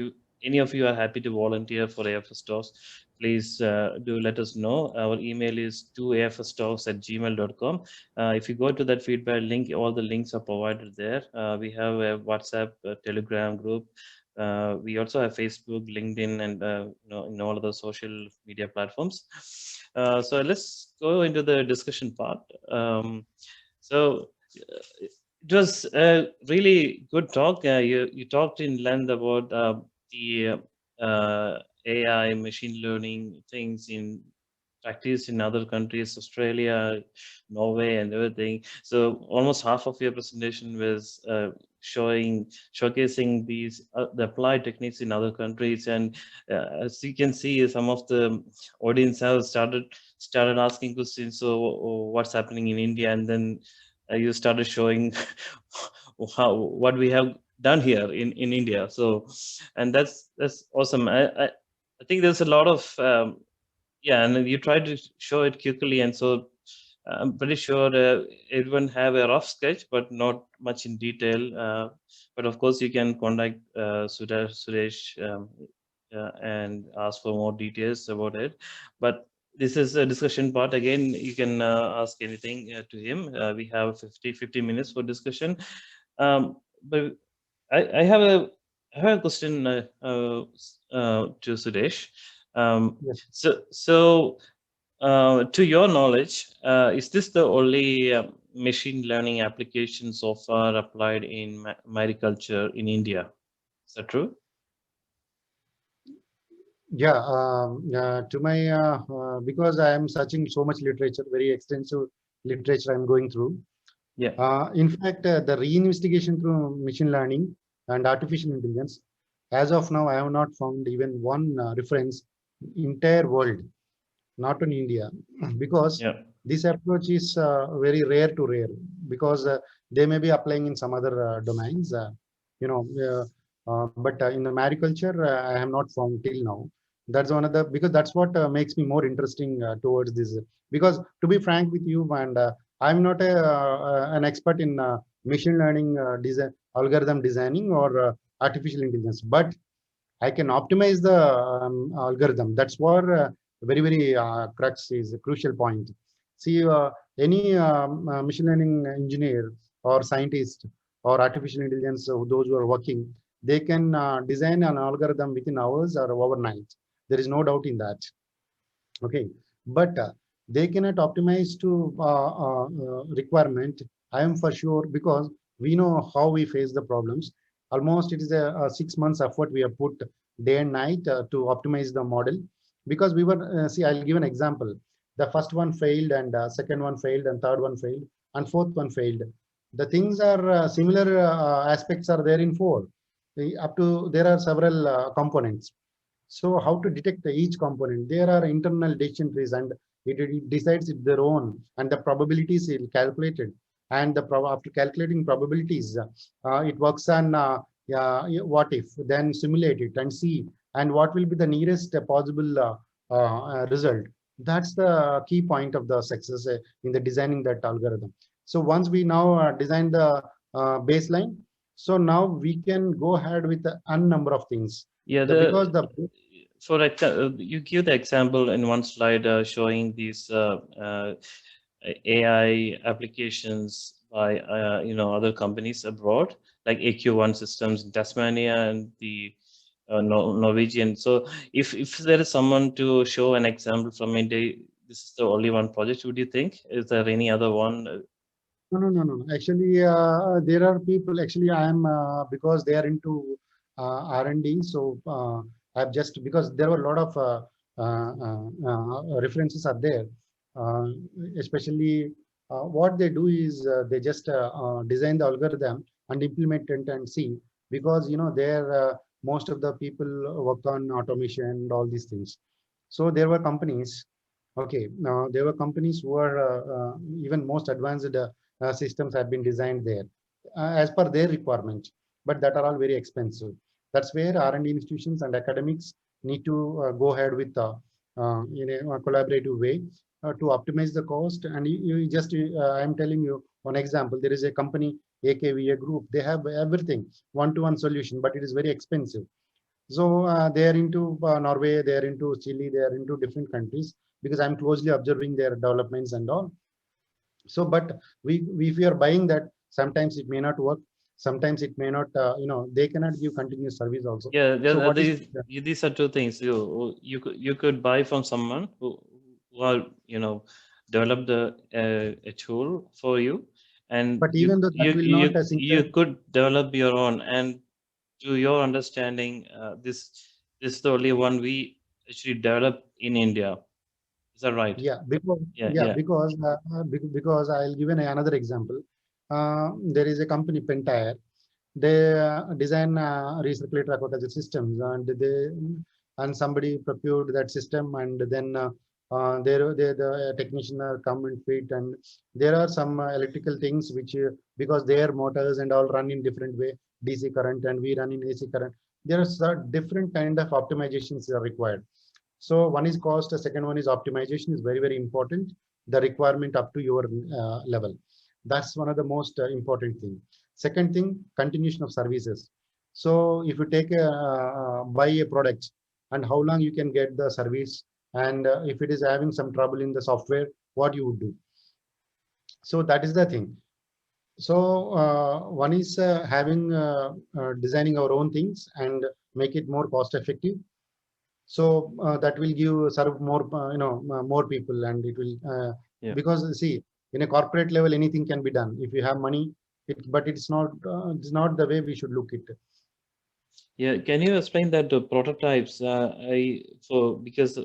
Speaker 1: any of you are happy to volunteer for AFS Talks, please do let us know. Our email is 2afstalks@gmail.com. If you go to that feedback link, all the links are provided there. We have a WhatsApp, Telegram group. We also have Facebook, LinkedIn, and in all of the social media platforms. So let's go into the discussion part. It was a really good talk. You talked in length about the AI, machine learning things in practice in other countries, Australia, Norway, and everything. So almost half of your presentation was showcasing these the applied techniques in other countries. And as you can see, some of the audience have started asking questions. So what's happening in India? And then you started showing what we have done here in India. So, and that's awesome. I think there's a lot of and you try to show it quickly, and so I'm pretty sure everyone have a rough sketch, but not much in detail. But of course, you can contact Suresh and ask for more details about it. But this is a discussion part. Again, you can ask anything to him. We have 50 minutes for discussion. But I have a question to Suresh.
Speaker 2: Yes.
Speaker 1: To your knowledge, is this the only machine learning application so far applied in mariculture in India? Is that true?
Speaker 2: Yeah, to my because I am searching so much literature, very extensive literature I'm going through.
Speaker 1: Yeah.
Speaker 2: In fact, the reinvestigation through machine learning and artificial intelligence, as of now, I have not found even one reference in entire world, not in India, because
Speaker 1: Yeah.
Speaker 2: this approach is very rare to rare, because they may be applying in some other domains, you know, but in the mariculture, I have not found till now. That's one of the, because that's what makes me more interesting towards this. Because to be frank with you, and I'm not an expert in machine learning design, algorithm designing or artificial intelligence, but I can optimize the algorithm. That's what very crux is a crucial point. See, any machine learning engineer or scientist or artificial intelligence, those who are working, they can design an algorithm within hours or overnight. There is no doubt in that. Okay, but they cannot optimize to requirement. I am for sure, because we know how we face the problems. Almost it is a 6 months effort we have put day and night to optimize the model, because we were see, I'll give an example. The first one failed, and second one failed, and third one failed, and fourth one failed. The things are similar aspects are there in four. Up to there are several components. So how to detect each component? There are internal decision trees, and it decides it their own, and the probabilities is calculated. And after calculating probabilities, it works on what if, then simulate it and see, and what will be the nearest possible result. That's the key point of the success in the designing that algorithm. So once we now design the baseline, so now we can go ahead with a number of things.
Speaker 1: Yeah.
Speaker 2: Because the
Speaker 1: You give the example in one slide showing these AI applications by other companies abroad, like AQ1 Systems in Tasmania and the Norwegian. So if there is someone to show an example from India, this is the only one project. Would you think? Is there any other one?
Speaker 2: No. Actually, there are people. Actually, I am because they are into R&D. So I've just, because there were a lot of references are there. Uh, Especially, what they do is they just design the algorithm and implement it and see. Because there most of the people work on automation and all these things. So there were companies. Okay, now there were companies who are even most advanced. Systems have been designed there as per their requirement, but that are all very expensive. That's where R&D institutions and academics need to go ahead with in a collaborative way to optimize the cost. And you just I'm telling you one example. There is a company, AKVA Group. They have everything, one-to-one solution, but it is very expensive. So they are into Norway, they are into Chile, they are into different countries, because I'm closely observing their developments and all. So but if we are buying that, sometimes it may not work, sometimes it may not they cannot give continuous service also.
Speaker 1: Yeah,
Speaker 2: So what is
Speaker 1: these are two things. You could buy from someone who are developed a tool for you, and
Speaker 2: but even though that will not
Speaker 1: you could develop your own. And to your understanding, this is the only one we actually develop in India. Is that right?
Speaker 2: yeah, because
Speaker 1: Yeah.
Speaker 2: because I'll give another example. There is a company, Pentair. They design recirculator aquaculture systems, and somebody procured that system, and then the technician come and fit, and there are some electrical things which because their motors and all run in different way, DC current, and we run in AC current. There are different kind of optimizations are required. So one is cost, the second one is optimization is very important. the requirement up to your level. That's one of the most important thing. Second thing, continuation of services. So if you take buy a product, and how long you can get the service, and if it is having some trouble in the software, what you would do. So that is the thing. So one is having designing our own things and make it more cost effective. So that will give serve more more people, and it will because see, in a corporate level anything can be done if you have money. But it's not the way we should look at it.
Speaker 1: Yeah, can you explain that the prototypes? Because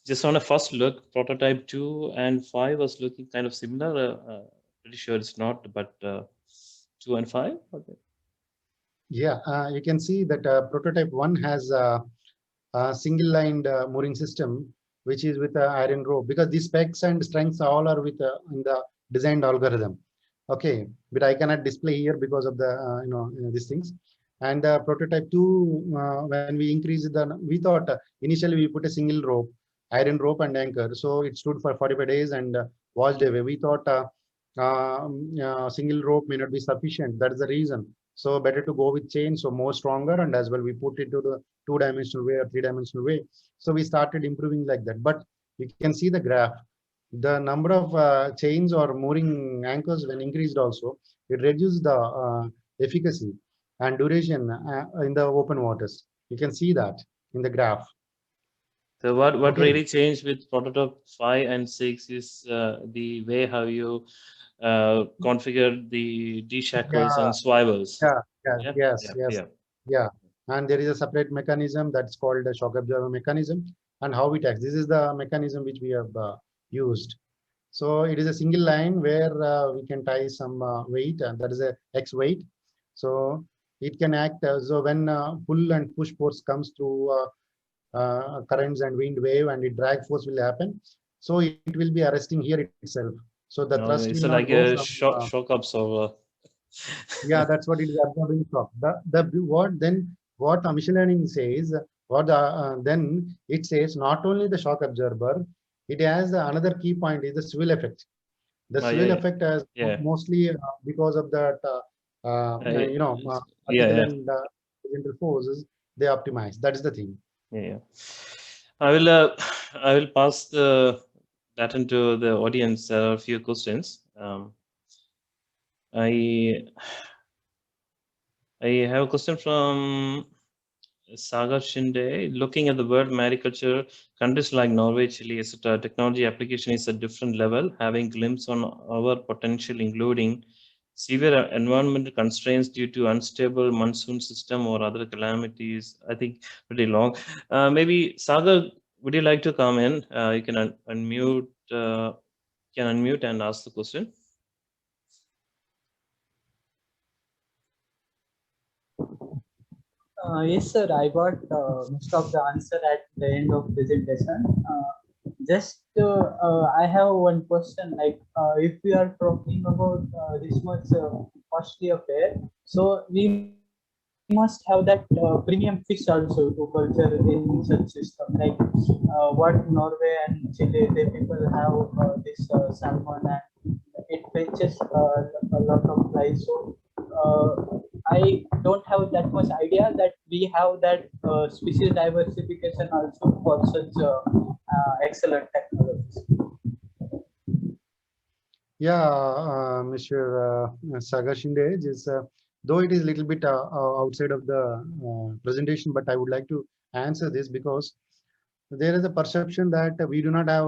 Speaker 1: just on a first look, prototype 2 and 5 was looking kind of similar. Pretty sure it's not, but 2 and 5. Okay.
Speaker 2: Yeah, you can see that prototype 1 has a single-lined mooring system, which is with iron rope, because the specs and strengths all are with in the designed algorithm. Okay, but I cannot display here because of the these things. And prototype 2, when we increased we thought initially we put a single rope, iron rope and anchor, so it stood for 45 days and washed away. We thought single rope may not be sufficient. That is the reason. So better to go with chain, so more stronger, and as well we put it to the 2-dimensional way or 3-dimensional way. So we started improving like that. But you can see the graph. The number of chains or mooring anchors when increased also, it reduced the efficacy and duration in the open waters. You can see that in the graph.
Speaker 1: So what really changed with prototype 5 and 6 is the way how you configure the D-shackles and swivels.
Speaker 2: Yeah. And there is a separate mechanism that's called a shock absorber mechanism, and how it acts. This is the mechanism which we have used. So it is a single line where we can tie some weight, and that is a X weight. So it can act so when pull and push force comes through currents and wind wave, and the drag force will happen. So it will be arresting here itself. So the thrust
Speaker 1: it's
Speaker 2: will
Speaker 1: like
Speaker 2: not
Speaker 1: a
Speaker 2: go
Speaker 1: shock absorber.
Speaker 2: Yeah, that's what it is, absorbing shock. What machine learning says, then it says not only the shock absorber, it has another key point is the swivel effect. The swivel effect has mostly because of that vertical and horizontal forces, they optimize. That is the thing.
Speaker 1: Yeah. I will pass that into the audience. There are a few questions. I have a question from Sagar Shinde. Looking at the world mariculture, countries like Norway, Chile, etc., technology application is at different level, having glimpse on our potential, including severe environmental constraints due to unstable monsoon system or other calamities. I think pretty long. Maybe Sagar, would you like to come in? You can unmute. Can unmute and ask the question.
Speaker 3: Yes, sir. I got most of the answer at the end of presentation. I have one question. Like, if we are talking about this much costly affair, so we must have that premium fish also to culture in such system. Like, what Norway and Chile, they people have this salmon, and it fetches a lot of price. So I don't have that much idea that we have that species diversification also for such excellent technologies.
Speaker 2: Yeah, Mr. Sagar Shinde is, though it is a little bit outside of the presentation, but I would like to answer this because there is a perception that we do not have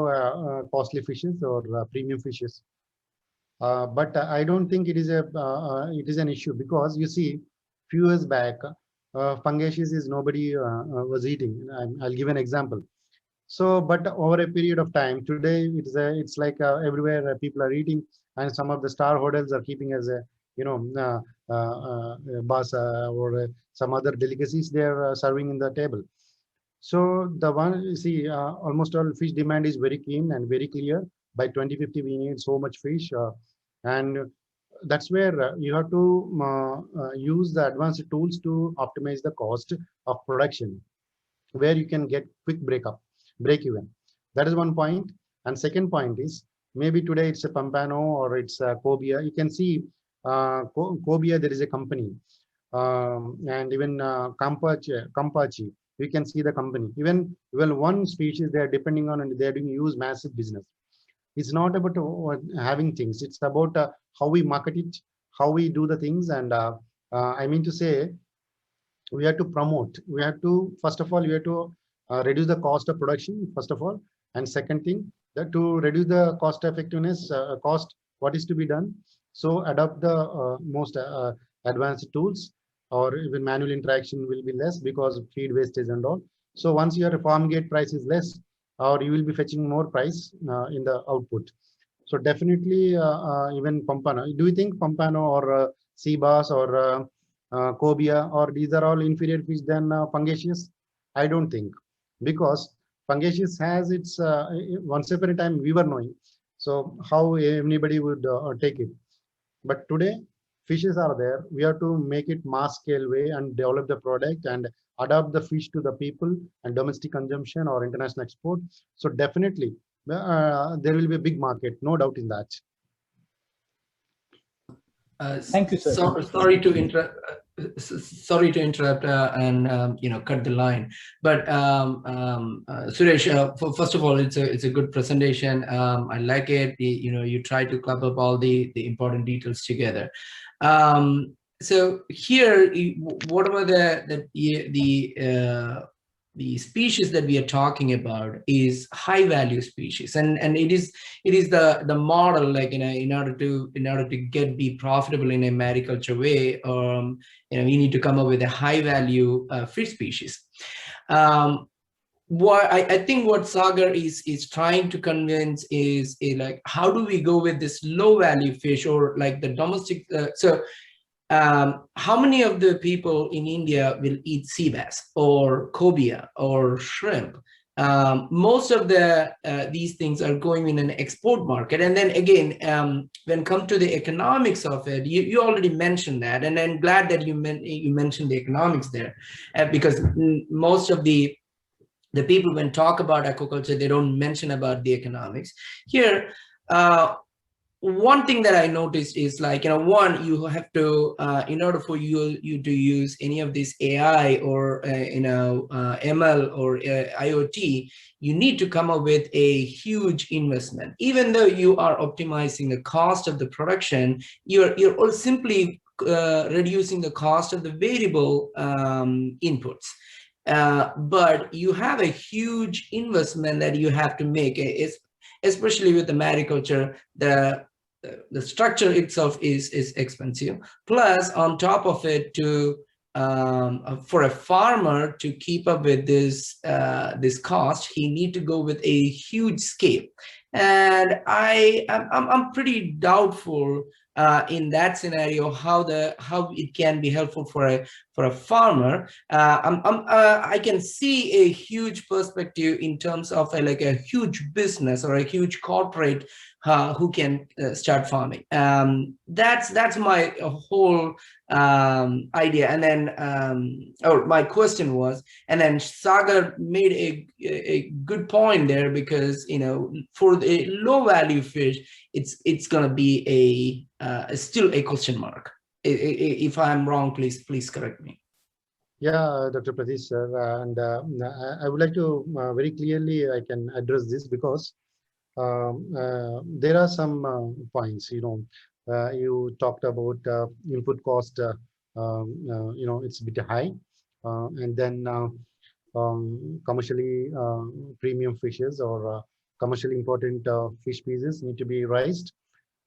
Speaker 2: costly fishes or premium fishes. But I don't think it is an issue, because you see, few years back, fungaceous is nobody was eating. I'll give an example. So, but over a period of time, today it's like everywhere people are eating, and some of the star hotels are keeping as a basa or some other delicacies they are serving in the table. So the one you see, almost all fish demand is very keen and very clear. By 2050, we need so much fish, and that's where you have to use the advanced tools to optimize the cost of production, where you can get quick break even. That is one point. And second point is Maybe today it's a Pampano or it's a Cobia. You can see Cobia, there is a company. And even Kampachi, we can see the company. Even one species they are depending on, and they are doing use massive business. It's not about having things. It's about how we market it, how we do the things. And I mean to say, we have to promote. We have to, first of all, we have to reduce the cost of production, first of all. And second thing, that to reduce the cost effectiveness, what is to be done? So adopt the most advanced tools, or even manual interaction will be less because of feed wastage and all. So once your farm gate price is less, or you will be fetching more price in the output. So definitely even Pampano. Do you think Pampano or sea bass or cobia, or these are all inferior fish than Fungaceous? I don't think, because Fungaceous has its once upon a time we were knowing. So how anybody would take it? But today fishes are there. We have to make it mass scale way and develop the product and adapt the fish to the people and domestic consumption or international export. So definitely there will be a big market, no doubt in that.
Speaker 3: Thank you, sir.
Speaker 4: Sorry to interrupt. Sorry to interrupt and cut the line. But Suresh, first of all, it's a good presentation. I like it. You try to club up all the important details together. So here, what about the species that we are talking about is high value species, and it is the model, like in order to be profitable in a mariculture way, you need to come up with a high value fish species. What I think what Sagar is trying to convince is like, how do we go with this low value fish, or like the domestic how many of the people in India will eat sea bass or cobia or shrimp? Most of these things are going in an export market. And then again, when come to the economics of it, you already mentioned that, and I'm glad that you mentioned the economics there, because most of the people, when talk about aquaculture, they don't mention about the economics here. One thing that I noticed is, like, one, you have to, in order for you to use any of this AI or, ML or IoT, you need to come up with a huge investment. Even though you are optimizing the cost of the production, you're simply reducing the cost of the variable inputs. But you have a huge investment that you have to make. Especially with the mariculture, the structure itself is expensive. Plus, on top of it, for a farmer to keep up with this cost, he need to go with a huge scale. And I'm pretty doubtful in that scenario how it can be helpful for a farmer. I can see a huge perspective in terms of a huge business or a huge corporate who can start farming. That's my whole idea. And then my question was, and then Sagar made a good point there, because for the low value fish, it's gonna be still a question mark. If I'm wrong, please correct me.
Speaker 2: Yeah, Dr. Pradesh sir, and I would like to very clearly I can address this, because there are some points. You talked about input cost. It's a bit high, and then commercially premium fishes or commercially important fish species need to be raised,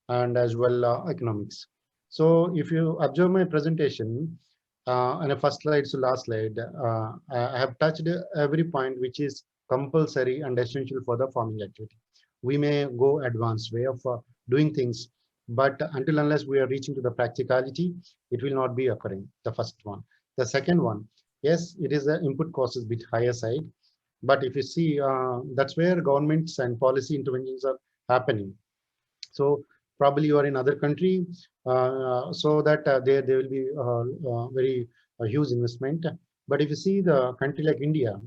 Speaker 2: and as well economics. So if you observe my presentation, on the first slide to last slide, I have touched every point which is compulsory and essential for the farming activity. We may go advanced way of doing things, but until unless we are reaching to the practicality, it will not be occurring. The first one. The second one, yes, it is the input cost is a bit higher side, but if you see, that's where governments and policy interventions are happening. So probably you are in other country, so that there will be very huge investment. But if you see the country like India,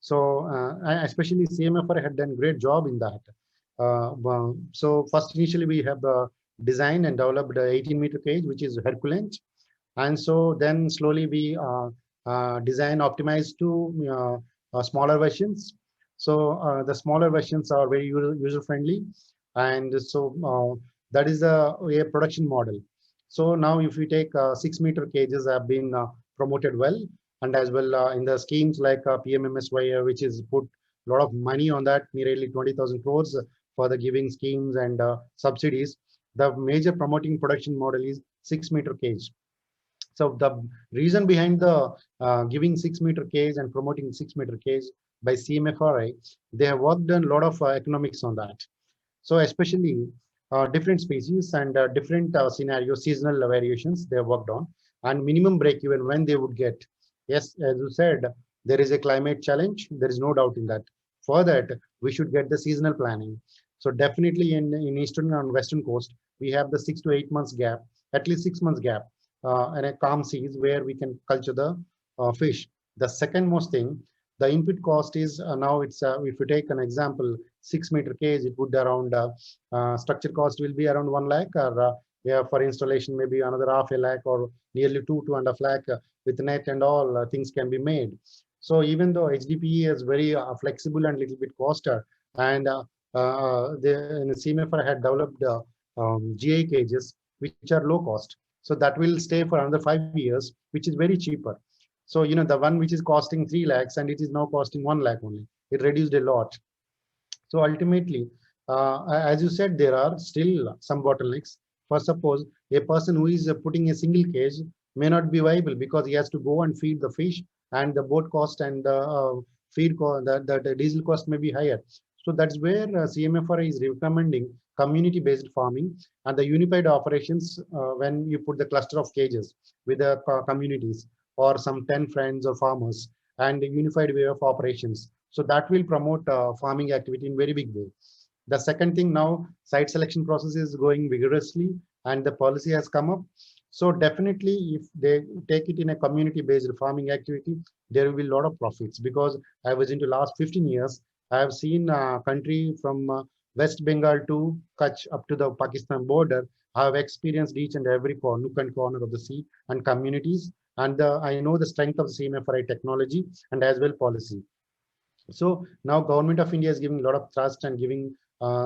Speaker 2: so especially CMFR had done great job in that. So first, initially we have designed and developed a 18-meter cage, which is Herculean. And so then slowly we design optimized to smaller versions. So the smaller versions are very user friendly. And so that is a production model. So now if we take 6-meter cages have been promoted well, and as well in the schemes like PMMSY, which is put a lot of money on that, nearly 20,000 crores for the giving schemes and subsidies. The major promoting production model is 6-meter cage. So the reason behind the giving 6-meter cage and promoting 6-meter cage by CMFRI, they have worked on a lot of economics on that. So especially different species and different scenarios, seasonal variations they have worked on, and minimum break even when they would get. Yes, as you said, there is a climate challenge. There is no doubt in that. For that, we should get the seasonal planning. So definitely in eastern and western coast, we have the 6 to 8 months gap, at least 6 months gap, and a calm seas where we can culture the fish. The second most thing, the input cost is now it's if you take an example, 6-meter cage, it would around structure cost will be around 1 lakh, or yeah, for installation maybe another half a lakh or nearly 2.5 lakh with net and all things can be made. So even though HDPE is very flexible and little bit costlier, and the CMFR had developed GI cages which are low cost. So that will stay for another 5 years, which is very cheaper. So, you know, the one which is costing 3 lakhs and it is now costing 1 lakh only. It reduced a lot. So ultimately, as you said, there are still some bottlenecks. For suppose a person who is putting a single cage may not be viable because he has to go and feed the fish, and the boat cost and feed cost, the diesel cost may be higher. So that's where CMFRI is recommending community-based farming and the unified operations when you put the cluster of cages with the communities or some 10 friends or farmers and a unified way of operations. So that will promote farming activity in very big way. The second thing, now site selection process is going vigorously and the policy has come up. So definitely if they take it in a community-based farming activity, there will be a lot of profits, because I was into last 15 years, I have seen a country from West Bengal to Kutch up to the Pakistan border. I have experienced each and every nook and corner of the sea and communities. And I know the strength of the CMFRI technology and as well policy. So now Government of India is giving a lot of trust and giving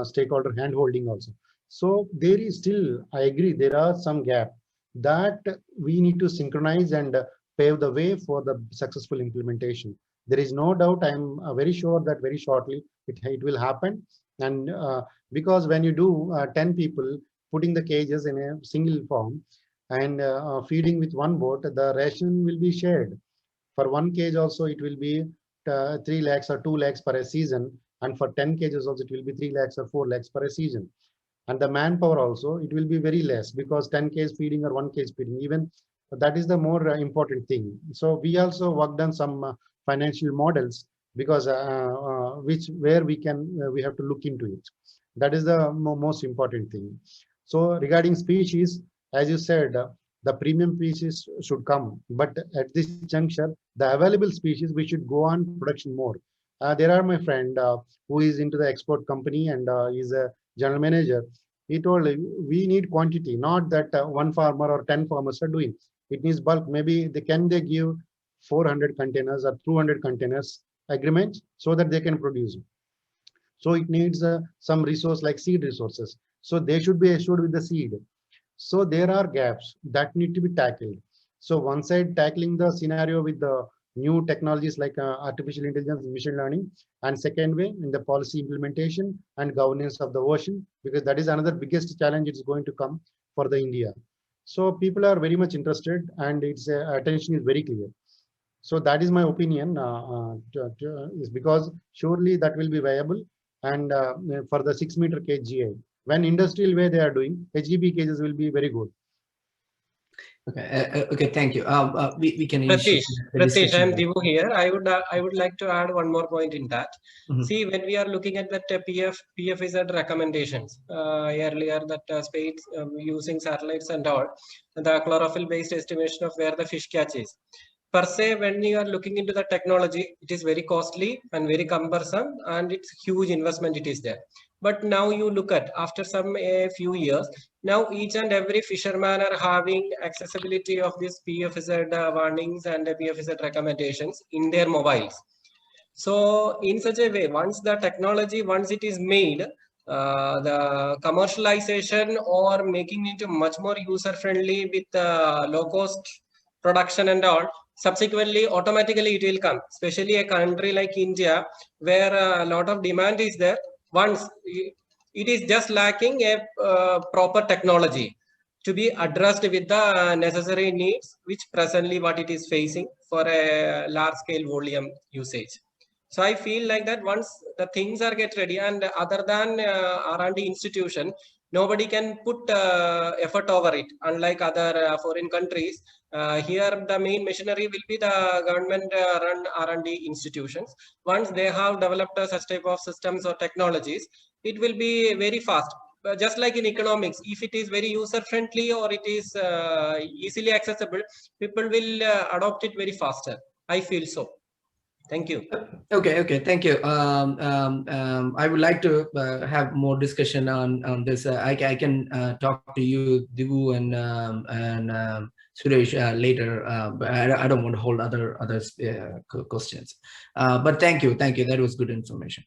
Speaker 2: stakeholder hand-holding also. So there is still, I agree, there are some gap that we need to synchronize and pave the way for the successful implementation. There is no doubt, I'm very sure that very shortly it will happen. And because when you do 10 people putting the cages in a single form and feeding with one boat, the ration will be shared. For one cage also, it will be 3 lakhs or 2 lakhs per a season. And for 10 cages also, it will be 3 lakhs or 4 lakhs per a season. And the manpower also, it will be very less, because 10 cage feeding or 1 cage feeding, even that is the more important thing. So we also worked on some financial models, because where we can we have to look into it. That is the most important thing. So regarding species, as you said, the premium species should come, but at this juncture, the available species, we should go on production more. There are my friend who is into the export company and is a general manager. He told we need quantity, not that one farmer or 10 farmers are doing. It needs bulk. Maybe they give 400 containers or 200 containers agreement so that they can produce. So it needs some resource like seed resources. So they should be assured with the seed. So there are gaps that need to be tackled. So one side, tackling the scenario with the new technologies like artificial intelligence and machine learning, and second way in the policy implementation and governance of the ocean, because that is another biggest challenge it's going to come for the India. So people are very much interested and its attention is very clear. So that is my opinion, is because surely that will be viable. And for the 6-meter cage GI, when industrial way they are doing, HDP cages will be very good.
Speaker 4: Okay, okay, thank you. We can
Speaker 5: Pratish, I'm Divu here. I would like to add one more point in that. See, when we are looking at that PFIZ recommendations earlier, that space using satellites and all, the chlorophyll-based estimation of where the fish catch is. Per se, when you are looking into the technology, it is very costly and very cumbersome, and it's huge investment it is there. But now you look at after a few years, now each and every fisherman are having accessibility of this PFZ warnings and PFZ recommendations in their mobiles. So in such a way, once the technology, once it is made, the commercialization or making it much more user friendly with low cost production and all, subsequently automatically it will come, especially a country like India where a lot of demand is there. Once it is just lacking a proper technology to be addressed with the necessary needs which presently what it is facing for a large scale volume usage. So I feel like that once the things are get ready, and other than R&D institution, nobody can put effort over it. Unlike other foreign countries, here the main machinery will be the government run R&D institutions. Once they have developed such type of systems or technologies, it will be very fast. Just like in economics, if it is very user friendly or it is easily accessible, people will adopt it very faster. I feel so. Thank you.
Speaker 4: Okay, thank you. I would like to have more discussion on this. I can talk to you, Divu and Suresh later, but I don't want to hold other questions. But thank you. That was good information.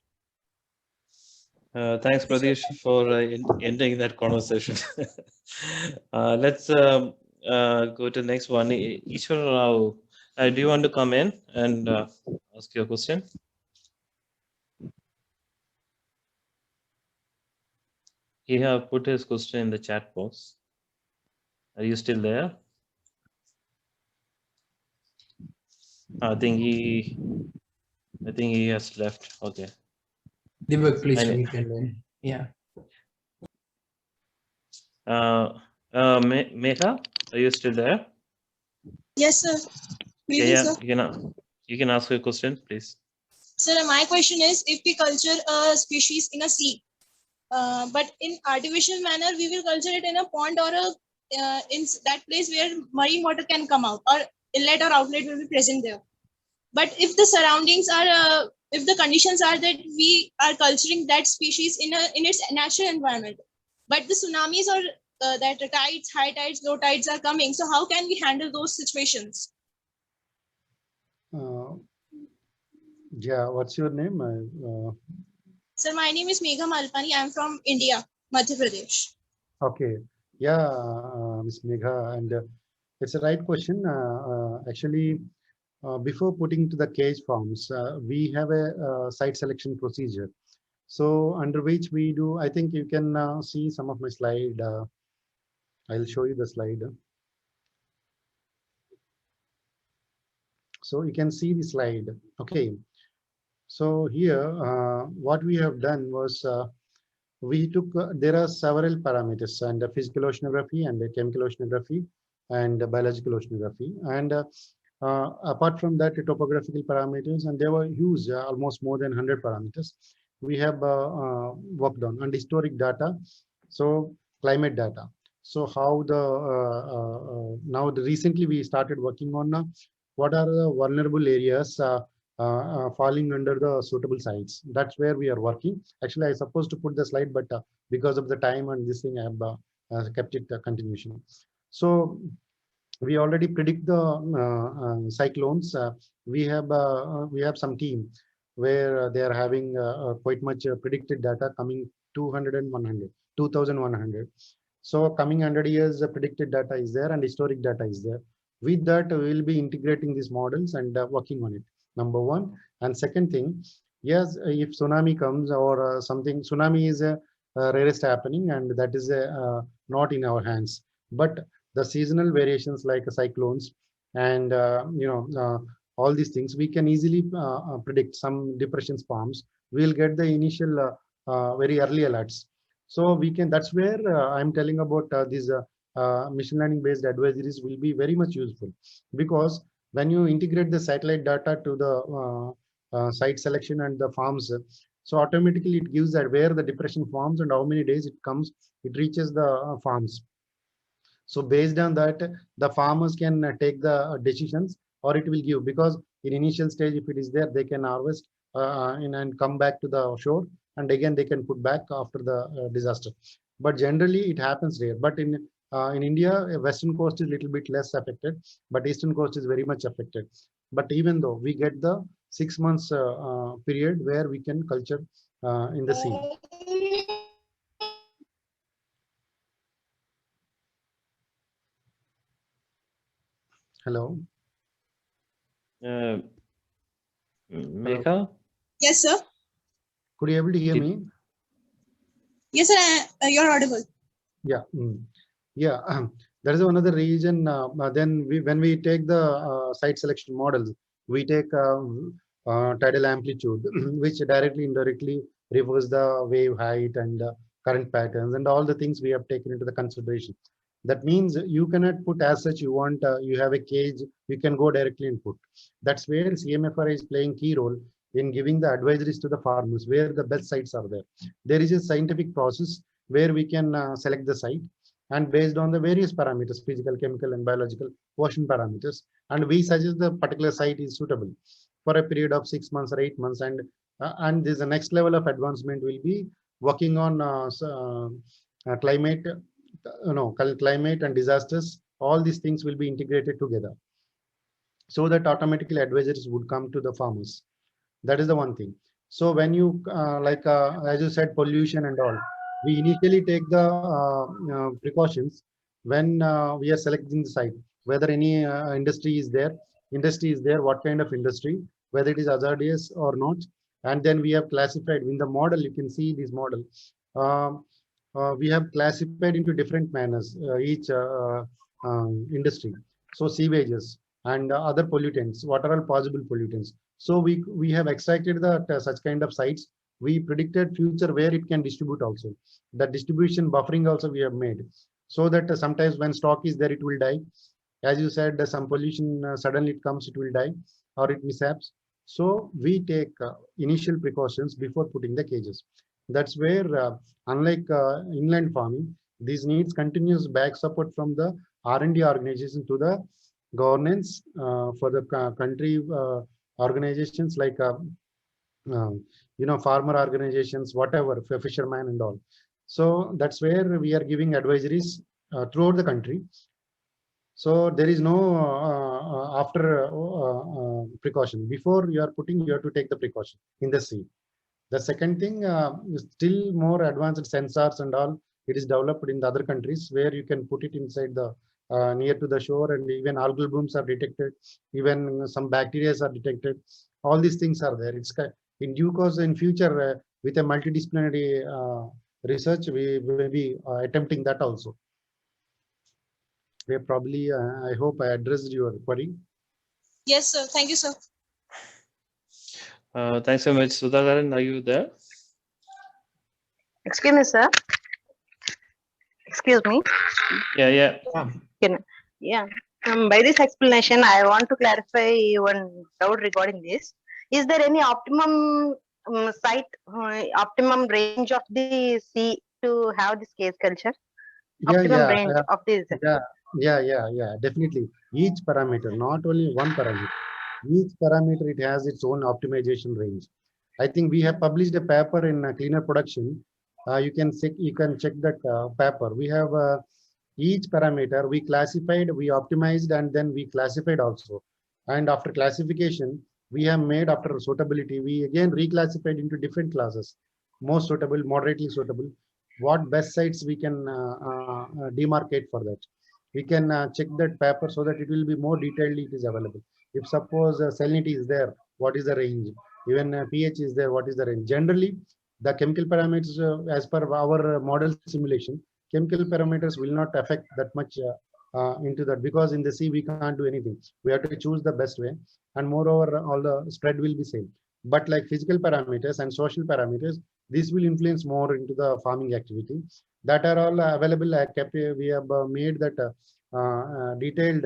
Speaker 1: Thanks, Pradesh, for ending that conversation. Let's go to the next one. Ishwar Rao, do you want to come in and ask your question? He have put his question in the chat box. Are you still there? I think he has left. Okay.
Speaker 4: Divak, please read and then, yeah.
Speaker 1: Megha, are you still there?
Speaker 6: Yes, sir.
Speaker 1: Yeah,
Speaker 6: Sir.
Speaker 1: you can ask your question, please.
Speaker 6: Sir, my question is, if we culture a species in a sea, but in artificial manner, we will culture it in a pond or in that place where marine water can come out, or inlet or outlet will be present there. But if the surroundings are, if the conditions are that we are culturing that species in its natural environment, but the tsunamis or that the tides, high tides, low tides are coming, so how can we handle those situations?
Speaker 2: Yeah, what's your name?
Speaker 6: Sir, my name is Megha Malpani. I'm from India, Madhya Pradesh.
Speaker 2: Okay, yeah, Ms. Megha, and it's a right question. Actually, before putting to the cage farms, we have a site selection procedure. So under which we do, I think you can see some of my slide. I'll show you the slide. So you can see the slide. Okay. So here, what we have done was we took, there are several parameters, and physical oceanography and chemical oceanography and biological oceanography. And apart from that, topographical parameters, and there were huge, almost more than 100 parameters we have worked on, and historic data. So climate data. So how the, now recently we started working on what are the vulnerable areas falling under the suitable sites. That's where we are working. Actually, I supposed to put the slide, but because of the time and this thing, I have kept it continuation. So we already predict the cyclones. We have some team where they are having quite much predicted data coming 200 and 100, 2100. So coming 100 years, predicted data is there and historic data is there. With that, we will be integrating these models and working on it. Number one. And second thing, yes, if tsunami comes or something, tsunami is a rarest happening, and that is not in our hands. But the seasonal variations like cyclones and all these things, we can easily predict. Some depressions forms, we'll get the initial very early alerts. So we can, that's where I'm telling about these machine learning based advisories will be very much useful, because when you integrate the satellite data to the site selection and the farms, so automatically it gives that where the depression forms and how many days it comes, it reaches the farms. So based on that, the farmers can take the decisions, or it will give, because in initial stage, if it is there, they can harvest and come back to the shore and again they can put back after the disaster. But generally it happens there. But in India, western coast is a little bit less affected, but eastern coast is very much affected. But even though we get the 6 months period where we can culture in the sea. Hello.
Speaker 1: Megha?
Speaker 6: Yes, sir.
Speaker 2: Could you able to hear me?
Speaker 6: Yes, sir. You're audible.
Speaker 2: Yeah. Yeah. There is another reason. Then when we take the site selection models, we take tidal amplitude, which directly indirectly refers the wave height and current patterns and all the things we have taken into the consideration. That means you cannot put as such you want, you have a cage, you can go directly and put. That's where CMFR is playing key role in giving the advisories to the farmers where the best sites are there. There is a scientific process where we can select the site, and based on the various parameters, physical, chemical, and biological ocean parameters, and we suggest the particular site is suitable for a period of 6 months or 8 months. And this the next level of advancement will be working on climate, climate and disasters. All these things will be integrated together, so that automatically advisories would come to the farmers. That is the one thing. So when you as you said, pollution and all, we initially take the precautions when we are selecting the site, whether any industry is there, what kind of industry, whether it is hazardous or not. And then we have classified in the model. You can see this model. We have classified into different manners each industry. So sewages and other pollutants, what are all possible pollutants. So we have extracted the such kind of sites. We predicted future where it can distribute also. The distribution buffering also we have made, so that sometimes when stock is there, it will die. As you said, some pollution suddenly it comes, it will die or it mishaps. So we take initial precautions before putting the cages. That's where, unlike inland farming, this needs continuous back support from the R&D organization to the governance for the country organizations like farmer organizations, whatever, fishermen and all. So that's where we are giving advisories throughout the country. So there is no after precaution. Before you are putting, you have to take the precaution in the sea. The second thing, still more advanced sensors and all, it is developed in the other countries where you can put it inside the near to the shore, and even algal blooms are detected, even some bacteria are detected. All these things are there. It's in due course in future with a multidisciplinary research, we will be attempting that also. We probably, I hope I addressed your query.
Speaker 6: Yes, sir. Thank you, sir.
Speaker 1: Thanks so much. Sudhakaran, are you there?
Speaker 7: Excuse me, sir. Excuse me.
Speaker 1: Yeah.
Speaker 7: Yeah. By this explanation, I want to clarify one doubt regarding this. Is there any optimum optimum range of the sea to have this case culture? Optimum range of this.
Speaker 2: Yeah, definitely. Each parameter, not only one parameter. Each parameter, it has its own optimization range. I think we have published a paper in Cleaner Production. You can check that paper. We have each parameter we classified, we optimized, and then we classified also. And after classification, we have made after suitability, we again reclassified into different classes: most suitable, moderately suitable. What best sites we can demarcate for that. We can check that paper so that it will be more detailed. It is available. If suppose salinity is there, what is the range? Even pH is there, what is the range? Generally, the chemical parameters, as per our model simulation, chemical parameters will not affect that much into that, because in the sea we can't do anything. We have to choose the best way, and moreover, all the spread will be same. But like physical parameters and social parameters, this will influence more into the farming activity. That are all available. We have made that detailed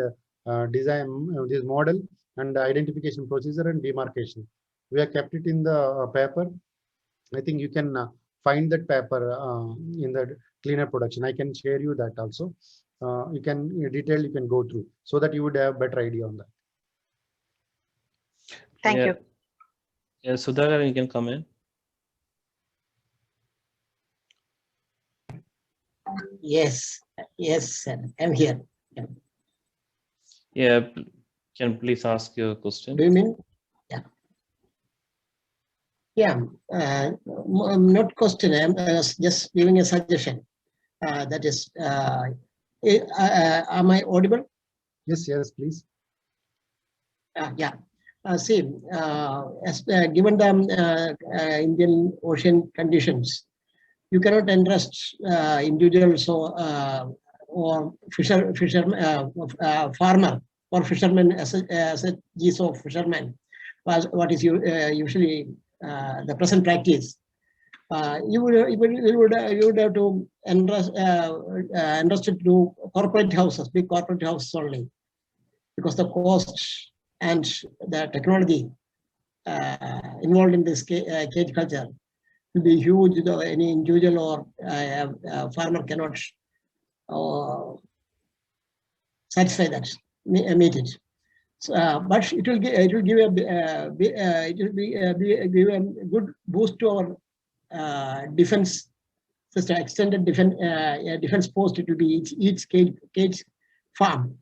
Speaker 2: design this model and identification procedure and demarcation. We have kept it in the paper. I think you can find that paper in the Cleaner Production. I can share you that also. You can detail, you can go through, so that you would have better idea on that.
Speaker 7: Thank you.
Speaker 1: Yeah, Sudhakaran, you can come in.
Speaker 8: Yes, yes, sir. I'm here. Yeah.
Speaker 1: Yeah, can you please ask your question?
Speaker 8: Do you mean? Yeah. Yeah. Not question. I'm just giving a suggestion. That is, am I audible?
Speaker 2: Yes, yes, please.
Speaker 8: Yeah. See, given the Indian Ocean conditions, you cannot entrust individuals or farmer or fishermen as a geese of fishermen, what is usually the present practice. You would have to entrust it to corporate houses, big corporate houses only, because the cost and the technology involved in this cage culture will be huge. Any individual or farmer cannot satisfy that, meet it. So, but it will give a good boost to our defense system, extended defense post. It will be each cage farm.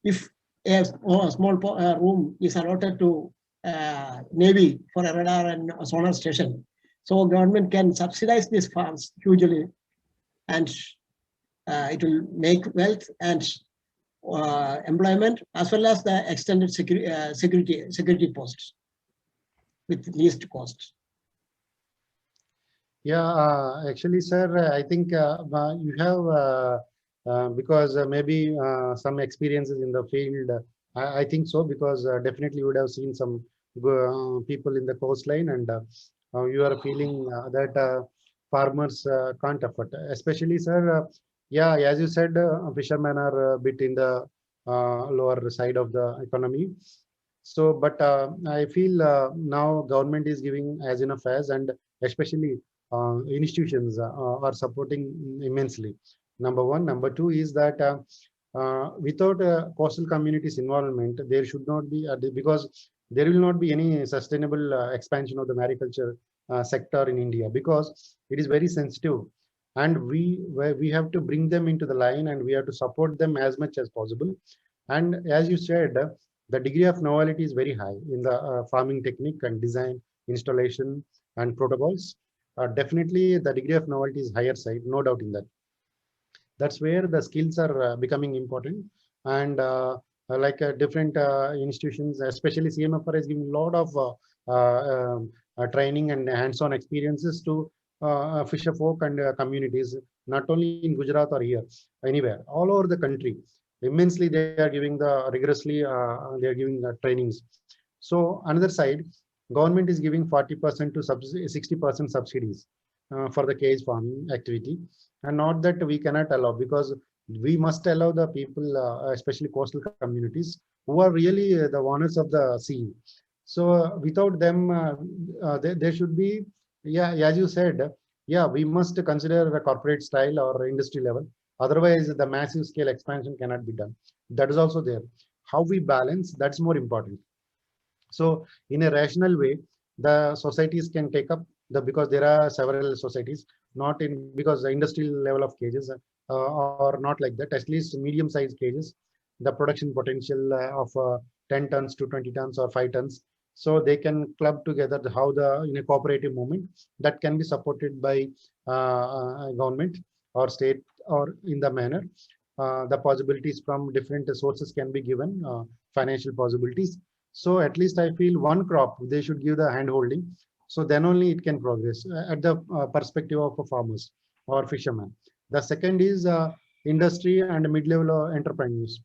Speaker 8: If a small room is allotted to Navy for a radar and a sonar station, so government can subsidize these farms hugely, and it will make wealth and employment, as well as the extended security posts with least cost.
Speaker 2: Yeah, actually, sir, I think you have because maybe some experiences in the field. I think so, because definitely you would have seen some people in the coastline, and you are feeling that farmers can't afford. Especially, sir, yeah, as you said, fishermen are a bit in the lower side of the economy. So, but I feel now government is giving as enough as, and especially institutions are supporting immensely. Number one. Number two is that without coastal communities involvement, there should not be, because there will not be any sustainable expansion of the mariculture sector in India, because it is very sensitive, and we have to bring them into the line, and we have to support them as much as possible. And as you said, the degree of novelty is very high in the farming technique and design, installation, and protocols. Definitely, the degree of novelty is higher side, no doubt in that. That's where the skills are becoming important, and like different institutions, especially CMFR, is giving a lot of training and hands-on experiences to fisher folk and communities, not only in Gujarat or here, anywhere, all over the country. Immensely, they are giving the rigorously, they are giving the trainings. So another side, government is giving 40% to 60% subsidies for the cage farming activity, and not that we cannot allow, because we must allow the people, especially coastal communities, who are really the owners of the sea. So without them, there should be, yeah, as you said, yeah, we must consider a corporate style or industry level. Otherwise, the massive scale expansion cannot be done. That is also there. How we balance, that's more important. So in a rational way, the societies can take up because there are several societies, not in, because the industrial level of cages are not like that, at least medium sized cages, the production potential of 10 tons to 20 tons or 5 tons. So they can club together how the, in a cooperative movement that can be supported by government or state, or in the manner the possibilities from different sources can be given, financial possibilities. So at least I feel one crop they should give the hand holding, so then only it can progress at the perspective of farmers or fishermen. The second is industry and mid-level entrepreneurs.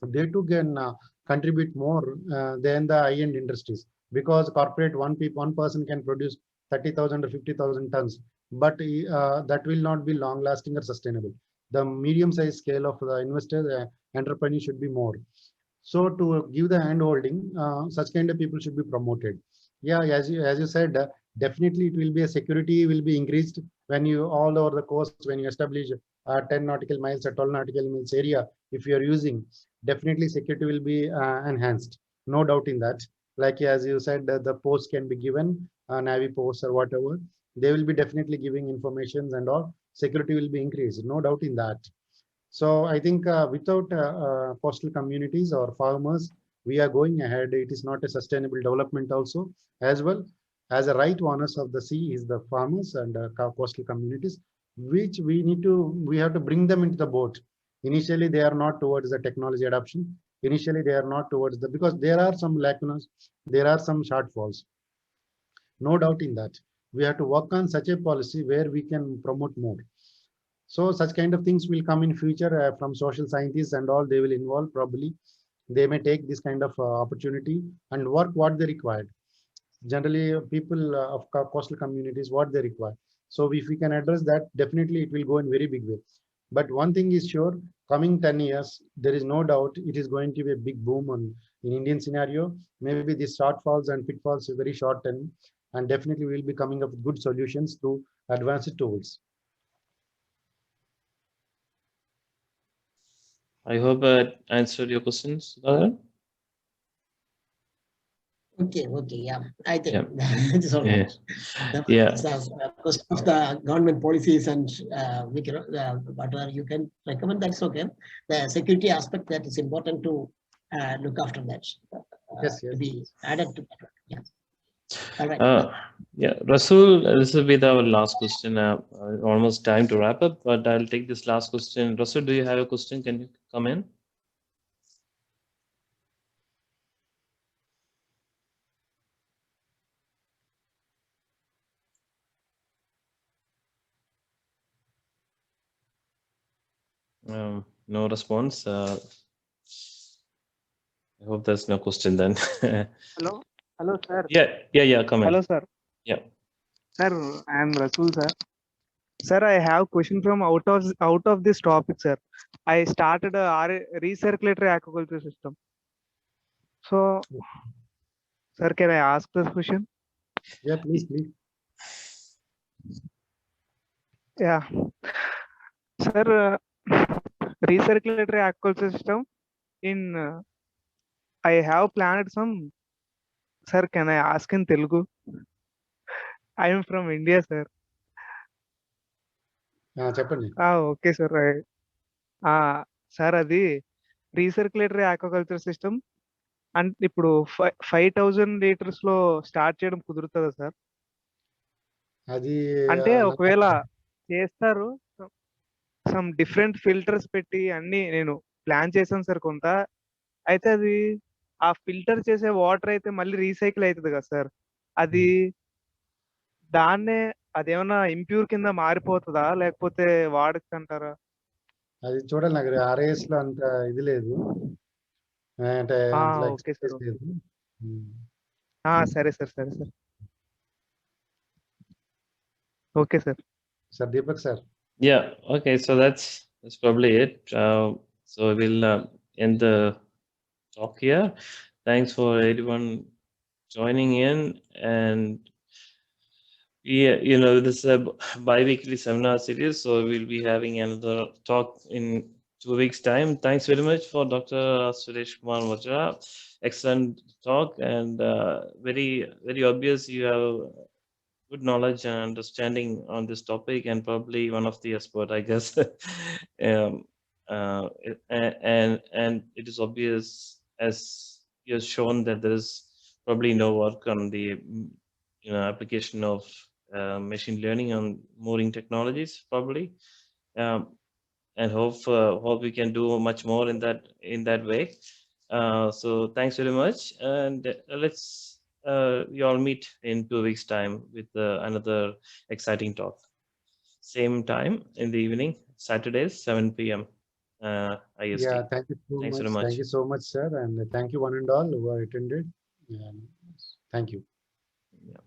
Speaker 2: They too can contribute more than the high-end industries, because corporate one person can produce 30,000 or 50,000 tons, but that will not be long-lasting or sustainable. The medium-sized scale of the investor entrepreneurs should be more. So to give the hand holding, such kind of people should be promoted. Yeah, as you said, definitely it will be a security will be increased when you all over the coast, when you establish 10 nautical miles or 12 nautical miles area, if you are using, definitely security will be enhanced. No doubt in that. Like as you said, the post can be given, Navy posts or whatever. They will be definitely giving informations and all. security will be increased. No doubt in that. So I think without coastal communities or farmers, we are going ahead. It is not a sustainable development also as well. As a right owners of the sea is the farmers and coastal communities, which we have to bring them into the boat. Initially, they are not towards the technology adoption. Initially, they are not towards because there are some lacunas, there are some shortfalls. No doubt in that. We have to work on such a policy where we can promote more. So such kind of things will come in future from social scientists and all. They will involve probably. They may take this kind of opportunity and work what they required. Generally, people of coastal communities, what they require. So if we can address that, definitely it will go in very big way. But one thing is sure, coming 10 years, there is no doubt it is going to be a big boom in Indian scenario. Maybe these shortfalls and pitfalls are very short term, and definitely we'll be coming up with good solutions through advanced tools.
Speaker 1: I hope I answered your questions, Sudhakar.
Speaker 8: Okay, yeah. I think
Speaker 1: Yeah.
Speaker 8: it is all
Speaker 1: Yeah.
Speaker 8: right.
Speaker 1: Yeah.
Speaker 8: Because of the government policies and we can, whatever you can recommend, that's okay. The security aspect, that is important to look after that.
Speaker 2: Yes,
Speaker 8: To
Speaker 2: yes.
Speaker 8: be added to that. Yeah. All right.
Speaker 1: Yeah, Rasul, this will be our last question. Almost time to wrap up, but I'll take this last question. Rasul, do you have a question? Can you come in? No response. I hope there's no question then.
Speaker 9: Hello, sir.
Speaker 1: Yeah. Come in.
Speaker 9: Hello, sir.
Speaker 1: Yeah.
Speaker 9: Sir, I am Rasul, sir. Sir, I have question from out of this topic, sir. I started a recirculatory aquaculture system. So, sir, can I ask this question?
Speaker 2: Yeah, please.
Speaker 9: Yeah, sir. Recirculatory aquaculture system in I have planned some. Sir, can I ask in Telugu? I am from India, sir.
Speaker 2: చెప్పండి.
Speaker 9: Okay, sir. Sir అది recirculatory aquaculture system అంటే ఇప్పుడు 5000 litres లో start చేయడం కుదురుతుందా sir?
Speaker 2: అది
Speaker 9: అంటే ఒకవేళ చేస్తారు, సమ్ డిఫరెంట్ ఫిల్టర్స్ పెట్టి అన్ని నేను ప్లాన్ చేశాను సార్ కొంత. అయితే అది ఆ ఫిల్టర్ చేసే వాటర్ అయితే మళ్ళీ రీసైకిల్ అవుతుంది కదా సార్, అది దాన్నే అదేమన్నా ఇంప్యూర్ కింద మారిపోతుందా లేకపోతే వాడచ్చు అంటారా?
Speaker 2: అది చూడాలి, నాకు RIS లో అంత ఇది లేదు అంటే
Speaker 9: ఓకే సార్.
Speaker 2: లేదు.
Speaker 9: సరే sir. Okay sir.
Speaker 2: Sir Deepak sir.
Speaker 1: Yeah. Okay. So that's probably it. So we'll end the talk here. Thanks for everyone joining in, and yeah, this is a bi-weekly seminar series, so we'll be having another talk in 2 weeks' time. Thanks very much for Dr. Suresh Kumar Vajra. Excellent talk, and very, very obvious you have good knowledge and understanding on this topic, and probably one of the expert, I guess. And it is obvious, as you have shown, that there is probably no work on the application of machine learning on mooring technologies, probably, and hope we can do much more in that way. So thanks very much, and let's we all meet in 2 weeks' time with another exciting talk. Same time in the evening, Saturdays, 7 p.m. IST.
Speaker 2: Yeah, thank you so
Speaker 1: Thanks
Speaker 2: much.
Speaker 1: very much.
Speaker 2: Thank you so much, sir, and thank you one and all who are attended. Thank you.
Speaker 1: Yeah.